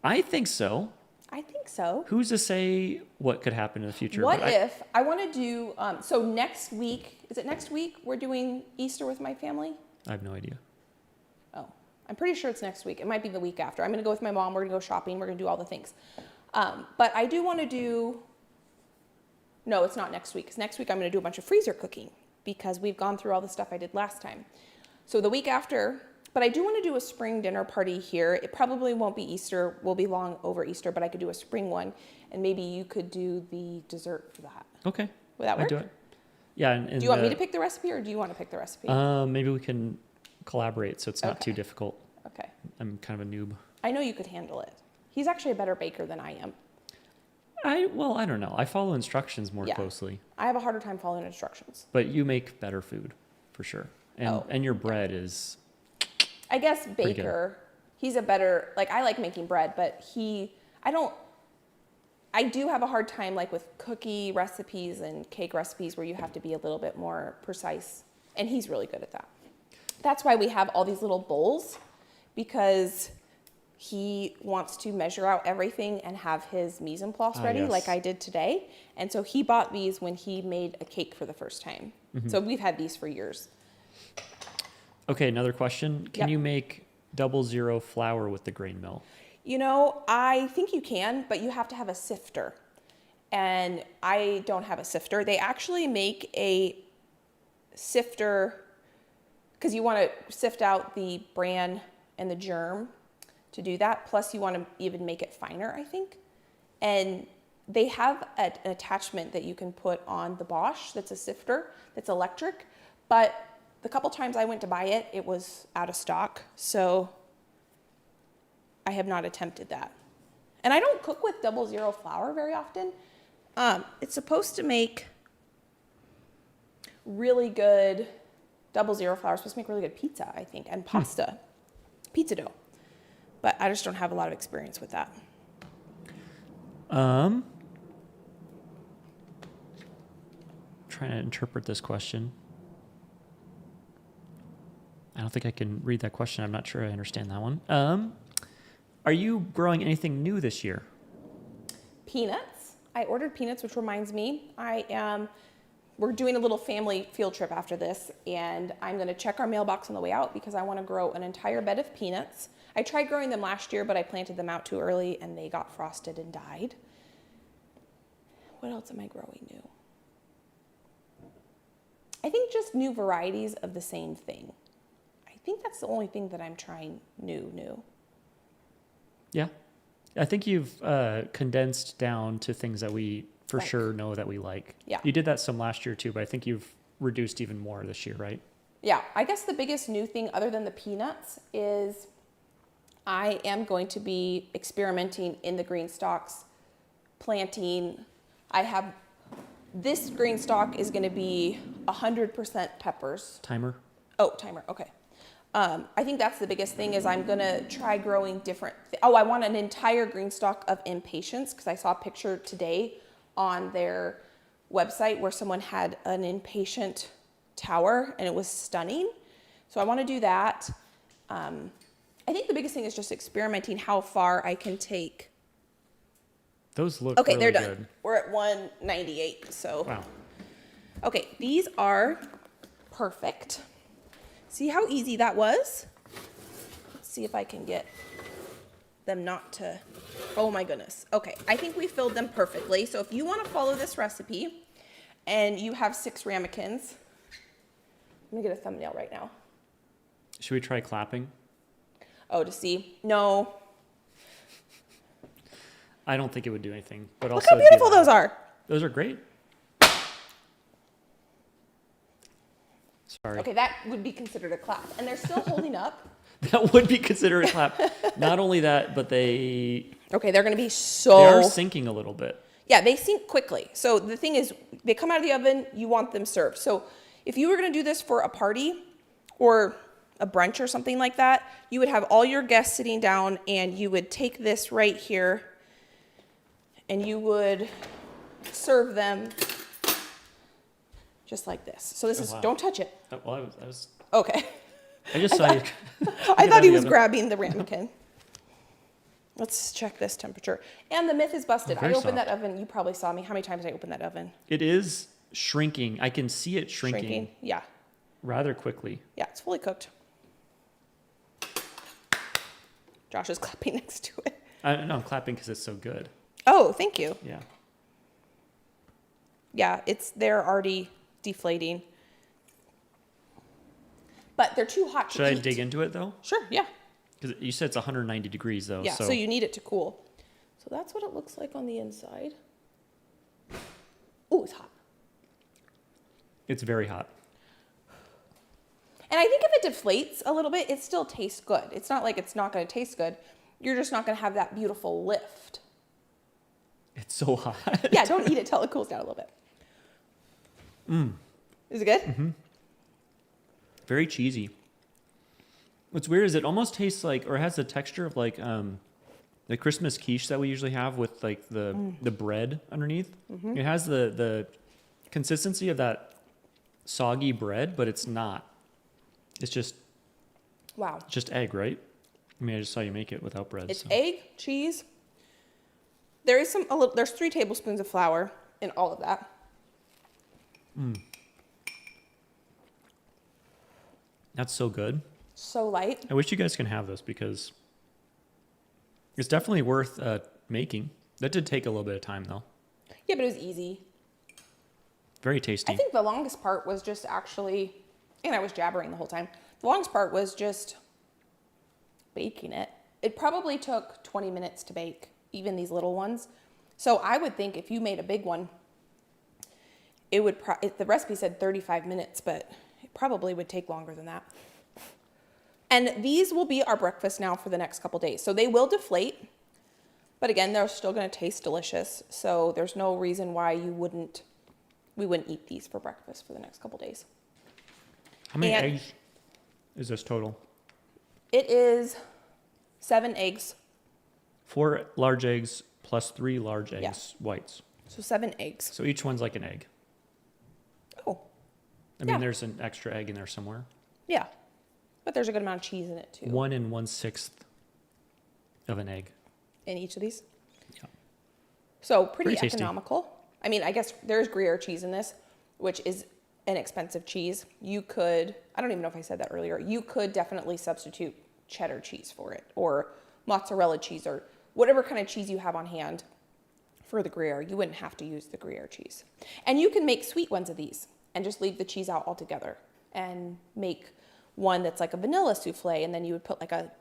[SPEAKER 2] I think so.
[SPEAKER 1] I think so.
[SPEAKER 2] Who's to say what could happen in the future?
[SPEAKER 1] What if I want to do, so next week, is it next week we're doing Easter with my family?
[SPEAKER 2] I have no idea.
[SPEAKER 1] Oh, I'm pretty sure it's next week. It might be the week after. I'm going to go with my mom. We're going to go shopping. We're going to do all the things. But I do want to do, no, it's not next week. Because next week I'm going to do a bunch of freezer cooking because we've gone through all the stuff I did last time. So the week after, but I do want to do a spring dinner party here. It probably won't be Easter. We'll be long over Easter, but I could do a spring one. And maybe you could do the dessert for that.
[SPEAKER 2] Okay.
[SPEAKER 1] Would that work?
[SPEAKER 2] I'd do it. Yeah. And
[SPEAKER 1] do you want me to pick the recipe or do you want to pick the recipe?
[SPEAKER 2] Maybe we can collaborate so it's not
[SPEAKER 1] Okay.
[SPEAKER 2] too difficult.
[SPEAKER 1] Okay.
[SPEAKER 2] I'm kind of a noob.
[SPEAKER 1] I know you could handle it. He's actually a better baker than I am.
[SPEAKER 2] I don't know. I follow instructions more
[SPEAKER 1] Yeah.
[SPEAKER 2] closely.
[SPEAKER 1] I have a harder time following instructions.
[SPEAKER 2] But you make better food, for sure. And your bread is...
[SPEAKER 1] I guess
[SPEAKER 2] Pretty
[SPEAKER 1] baker, he's a better, I like making bread, but I do have a hard time with cookie recipes and cake recipes where you have to be a little bit more precise. And he's really good at that. That's why we have all these little bowls, because he wants to measure out everything and have his mise en place ready,
[SPEAKER 2] yes.
[SPEAKER 1] like I did today. And so he bought these when he made a cake for the first time.
[SPEAKER 2] Mm-hmm.
[SPEAKER 1] So we've had these for years.
[SPEAKER 2] Okay, another question. Can
[SPEAKER 1] Yep.
[SPEAKER 2] you make 00 flour with the grain mill?
[SPEAKER 1] I think you can, but you have to have a sifter. And I don't have a sifter. They actually make a sifter because you want to sift out the bran and the germ to do that. Plus you want to even make it finer, I think. And they have an attachment that you can put on the Bosch that's a sifter, that's electric. But the couple times I went to buy it, it was out of stock. So I have not attempted that. And I don't cook with 00 flour very often. It's supposed to make really good 00 flour. It's supposed to make really good pizza, I think, and pasta, pizza dough. But I just don't have a lot of experience with that.
[SPEAKER 2] trying to interpret this question. I don't think I can read that question. I'm not sure I understand that one. Are you growing anything new this year?
[SPEAKER 1] Peanuts. I ordered peanuts, which reminds me, we're doing a little family field trip after this, and I'm going to check our mailbox on the way out because I want to grow an entire bed of peanuts. I tried growing them last year, but I planted them out too early and they got frosted and died. What else am I growing new? I think just new varieties of the same thing. I think that's the only thing that I'm trying new.
[SPEAKER 2] Yeah. I think you've condensed down to things that we for
[SPEAKER 1] Like.
[SPEAKER 2] sure know that we like.
[SPEAKER 1] Yeah.
[SPEAKER 2] You did that some last year too, but I think you've reduced even more this year, right?
[SPEAKER 1] Yeah, I guess the biggest new thing other than the peanuts is I am going to be experimenting in the Greenstalks, planting. This Greenstalk is going to be 100% peppers.
[SPEAKER 2] Timer?
[SPEAKER 1] Oh, timer, okay. I think that's the biggest thing is I'm going to try growing different. I want an entire Greenstalk of impatiens because I saw a picture today on their website where someone had an impatient tower and it was stunning. So I want to do that. I think the biggest thing is just experimenting how far I can take.
[SPEAKER 2] Those look
[SPEAKER 1] Okay,
[SPEAKER 2] really
[SPEAKER 1] they're done.
[SPEAKER 2] good.
[SPEAKER 1] We're at 198, so.
[SPEAKER 2] Wow.
[SPEAKER 1] Okay, these are perfect. See how easy that was? Let's see if I can get them not to, oh my goodness. Okay, I think we filled them perfectly. So if you want to follow this recipe and you have 6 ramekins, let me get a thumbnail right now.
[SPEAKER 2] Should we try clapping?
[SPEAKER 1] Oh, to see? No.
[SPEAKER 2] I don't think it would do anything, but
[SPEAKER 1] Look
[SPEAKER 2] also
[SPEAKER 1] how
[SPEAKER 2] it'd be
[SPEAKER 1] beautiful
[SPEAKER 2] loud.
[SPEAKER 1] those are.
[SPEAKER 2] Those are great. Sorry.
[SPEAKER 1] Okay, that would be considered a clap. And they're still holding up.
[SPEAKER 2] That would be considered a clap. Not only that, but they
[SPEAKER 1] Okay, they're going to be
[SPEAKER 2] are
[SPEAKER 1] so...
[SPEAKER 2] sinking a little bit.
[SPEAKER 1] Yeah, they sink quickly. So the thing is, they come out of the oven, you want them served. So if you were going to do this for a party or a brunch or something like that, you would have all your guests sitting down and you would take this right here and you would serve them just like this. So this is,
[SPEAKER 2] wow.
[SPEAKER 1] don't touch it.
[SPEAKER 2] Well, I was
[SPEAKER 1] Okay.
[SPEAKER 2] I just saw you.
[SPEAKER 1] I thought he was grabbing the ramekin. Let's check this temperature. And the myth is busted. I
[SPEAKER 2] Very
[SPEAKER 1] opened
[SPEAKER 2] soft.
[SPEAKER 1] that oven. You probably saw me. How many times I opened that oven?
[SPEAKER 2] It is shrinking. I can see it shrinking.
[SPEAKER 1] Yeah.
[SPEAKER 2] Rather quickly.
[SPEAKER 1] Yeah, it's fully cooked. Josh is clapping next to it.
[SPEAKER 2] No, I'm clapping because it's so good.
[SPEAKER 1] Oh, thank you.
[SPEAKER 2] Yeah.
[SPEAKER 1] Yeah, they're already deflating. But they're too hot to
[SPEAKER 2] Should I
[SPEAKER 1] eat.
[SPEAKER 2] dig into it though?
[SPEAKER 1] Sure, yeah.
[SPEAKER 2] Because you said it's 190 degrees though.
[SPEAKER 1] Yeah, so you need it to cool. So that's what it looks like on the inside. Oh, it's hot.
[SPEAKER 2] It's very hot.
[SPEAKER 1] And I think if it deflates a little bit, it still tastes good. It's not like it's not going to taste good. You're just not going to have that beautiful lift.
[SPEAKER 2] It's so hot.
[SPEAKER 1] Yeah, don't eat it till it cools down a little bit. Is it good?
[SPEAKER 2] Mm-hmm. Very cheesy. What's weird is it almost tastes like, or has the texture of like the Christmas quiche that we usually have with like the bread underneath.
[SPEAKER 1] Mm-hmm.
[SPEAKER 2] It has the consistency of that soggy bread, but it's not. It's just
[SPEAKER 1] Wow.
[SPEAKER 2] egg, right? I mean, I just saw you make it without bread.
[SPEAKER 1] It's
[SPEAKER 2] so.
[SPEAKER 1] egg, cheese. There is there's 3 tablespoons of flour in all of that.
[SPEAKER 2] That's so good.
[SPEAKER 1] So light.
[SPEAKER 2] I wish you guys can have this because it's definitely worth making. That did take a little bit of time though.
[SPEAKER 1] Yeah, but it was easy.
[SPEAKER 2] Very tasty.
[SPEAKER 1] I think the longest part was just actually, and I was jabbering the whole time. The longest part was just baking it. It probably took 20 minutes to bake, even these little ones. So I would think if you made a big one, it would, the recipe said 35 minutes, but it probably would take longer than that. And these will be our breakfast now for the next couple days. So they will deflate, but again, they're still going to taste delicious. So there's no reason why we wouldn't eat these for breakfast for the next couple days.
[SPEAKER 2] How many eggs is this total?
[SPEAKER 1] It is 7 eggs.
[SPEAKER 2] 4 large eggs plus 3 large eggs,
[SPEAKER 1] Yeah.
[SPEAKER 2] whites.
[SPEAKER 1] So 7 eggs.
[SPEAKER 2] So each one's like an egg. I mean,
[SPEAKER 1] Yeah.
[SPEAKER 2] there's an extra egg in there somewhere.
[SPEAKER 1] Yeah. But there's a good amount of cheese in it too.
[SPEAKER 2] 1 1/6 of an egg.
[SPEAKER 1] In each of these.
[SPEAKER 2] Yeah.
[SPEAKER 1] So
[SPEAKER 2] Pretty tasty.
[SPEAKER 1] economical. I mean, I guess there's Gruyere cheese in this, which is an expensive cheese. You could, I don't even know if I said that earlier, you could definitely substitute cheddar cheese for it, or mozzarella cheese, or whatever kind of cheese you have on hand for the Gruyere. You wouldn't have to use the Gruyere cheese. And you can make sweet ones of these and just leave the cheese out altogether and make one that's like a vanilla souffle, and then you would put like a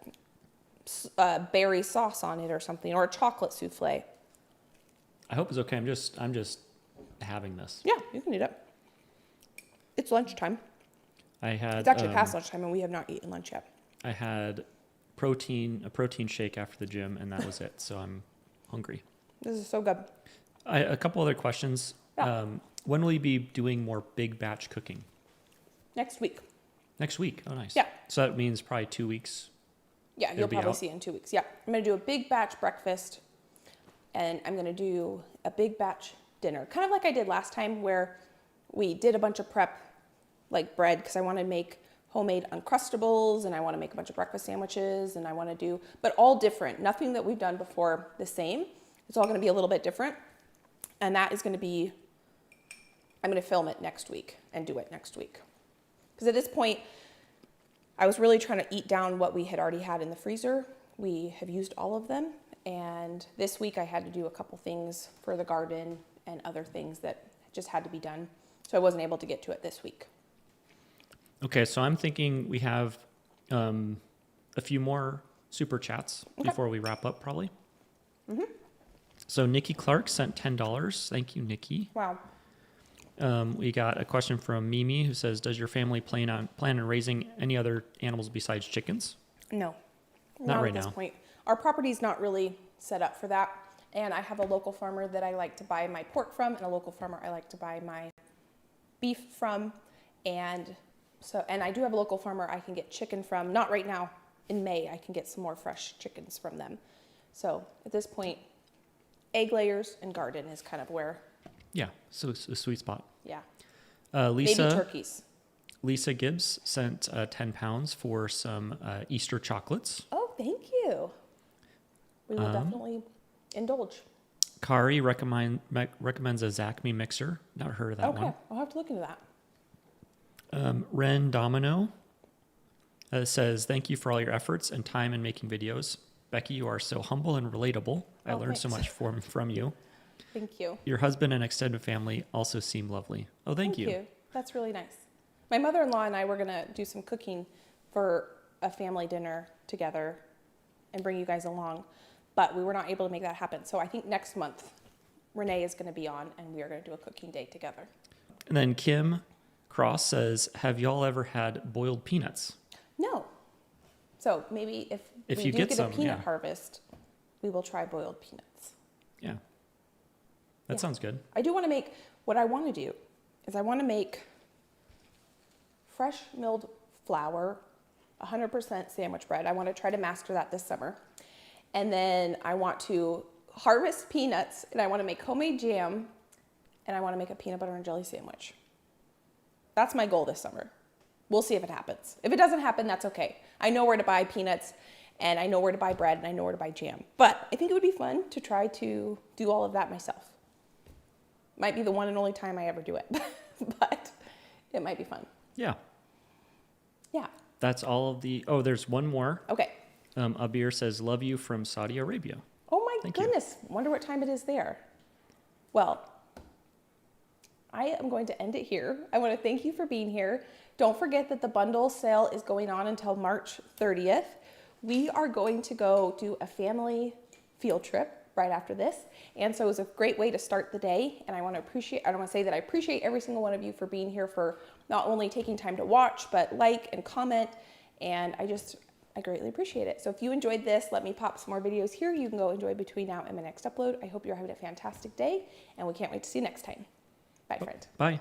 [SPEAKER 1] berry sauce on it or something, or a chocolate souffle.
[SPEAKER 2] I hope it's okay. I'm just having this.
[SPEAKER 1] Yeah, you can eat it. It's lunchtime.
[SPEAKER 2] It's
[SPEAKER 1] It's actually past lunchtime, and we have not eaten lunch yet.
[SPEAKER 2] I had a protein shake after the gym, and that was it. So I'm hungry.
[SPEAKER 1] This is so good.
[SPEAKER 2] A couple other questions.
[SPEAKER 1] Yeah.
[SPEAKER 2] When will you be doing more big batch cooking?
[SPEAKER 1] Next week.
[SPEAKER 2] Next week. Oh, nice.
[SPEAKER 1] Yeah.
[SPEAKER 2] So that means probably 2 weeks.
[SPEAKER 1] Yeah,
[SPEAKER 2] It'll
[SPEAKER 1] you'll
[SPEAKER 2] be
[SPEAKER 1] probably
[SPEAKER 2] out.
[SPEAKER 1] see it in 2 weeks. Yeah, I'm going to do a big batch breakfast, and I'm going to do a big batch dinner. Kind of like I did last time, where we did a bunch of prep, like bread, because I want to make homemade Uncrustables, and I want to make a bunch of breakfast sandwiches, and I want to do, but all different. Nothing that we've done before the same. It's all going to be a little bit different. And that is going to be, I'm going to film it next week and do it next week. Because at this point, I was really trying to eat down what we had already had in the freezer. We have used all of them. And this week I had to do a couple things for the garden and other things that just had to be done. So I wasn't able to get to it this week.
[SPEAKER 2] Okay, so I'm thinking we have a few more super chats before we wrap up, probably. Mm-hmm. So Nikki Clark sent $10. Thank you, Nikki.
[SPEAKER 1] Wow.
[SPEAKER 2] We got a question from Mimi, who says, "Does your family plan on raising any other animals besides chickens?"
[SPEAKER 1] No.
[SPEAKER 2] Not right
[SPEAKER 1] at this
[SPEAKER 2] now.
[SPEAKER 1] point. Our property's not really set up for that. And I have a local farmer that I like to buy my pork from, and a local farmer I like to buy my beef from. And I do have a local farmer I can get chicken from. Not right now. In May, I can get some more fresh chickens from them. So at this point, egg layers and garden is kind of where,
[SPEAKER 2] Yeah, so it's a sweet spot.
[SPEAKER 1] yeah.
[SPEAKER 2] Lisa,
[SPEAKER 1] Maybe turkeys.
[SPEAKER 2] Lisa Gibbs sent 10 pounds for some Easter chocolates.
[SPEAKER 1] Oh, thank you. We will definitely indulge.
[SPEAKER 2] Kari recommends a Zacme mixer. Not heard of that
[SPEAKER 1] Okay,
[SPEAKER 2] one.
[SPEAKER 1] I'll have to look into that.
[SPEAKER 2] Ren Domino says, "Thank you for all your efforts and time in making videos. Becky, you are so humble and relatable. I
[SPEAKER 1] Oh,
[SPEAKER 2] learned so
[SPEAKER 1] thanks.
[SPEAKER 2] much from you.
[SPEAKER 1] Thank you.
[SPEAKER 2] Your husband and extended family also seem lovely." Oh, thank you.
[SPEAKER 1] That's really nice. My mother-in-law and I were going to do some cooking for a family dinner together and bring you guys along, but we were not able to make that happen. So I think next month, Renee is going to be on, and we are going to do a cooking day together.
[SPEAKER 2] And then Kim Cross says, "Have y'all ever had boiled peanuts?"
[SPEAKER 1] No. So maybe if we
[SPEAKER 2] you
[SPEAKER 1] do
[SPEAKER 2] get
[SPEAKER 1] get
[SPEAKER 2] some,
[SPEAKER 1] a peanut
[SPEAKER 2] yeah.
[SPEAKER 1] harvest, we will try boiled peanuts.
[SPEAKER 2] Yeah. That sounds good.
[SPEAKER 1] I do want to make, what I want to do is I want to make fresh milled flour, 100% sandwich bread. I want to try to master that this summer. And then I want to harvest peanuts, and I want to make homemade jam, and I want to make a peanut butter and jelly sandwich. That's my goal this summer. We'll see if it happens. If it doesn't happen, that's okay. I know where to buy peanuts, and I know where to buy bread, and I know where to buy jam. But I think it would be fun to try to do all of that myself. Might be the one and only time I ever do it, but it might be fun.
[SPEAKER 2] Yeah.
[SPEAKER 1] Yeah.
[SPEAKER 2] That's all of the... Oh, there's one more.
[SPEAKER 1] Okay.
[SPEAKER 2] Abir says, "Love you from Saudi Arabia."
[SPEAKER 1] Oh my
[SPEAKER 2] Thank you.
[SPEAKER 1] goodness. Wonder what time it is there. Well, I am going to end it here. I want to thank you for being here. Don't forget that the bundle sale is going on until March 30th. We are going to go do a family field trip right after this. And so it was a great way to start the day. And I want to say that I appreciate every single one of you for being here, for not only taking time to watch, but like and comment. And I greatly appreciate it. So if you enjoyed this, let me pop some more videos here. You can go enjoy between now and my next upload. I hope you're having a fantastic day, and we can't wait to see you next time. Bye, friend.
[SPEAKER 2] Bye.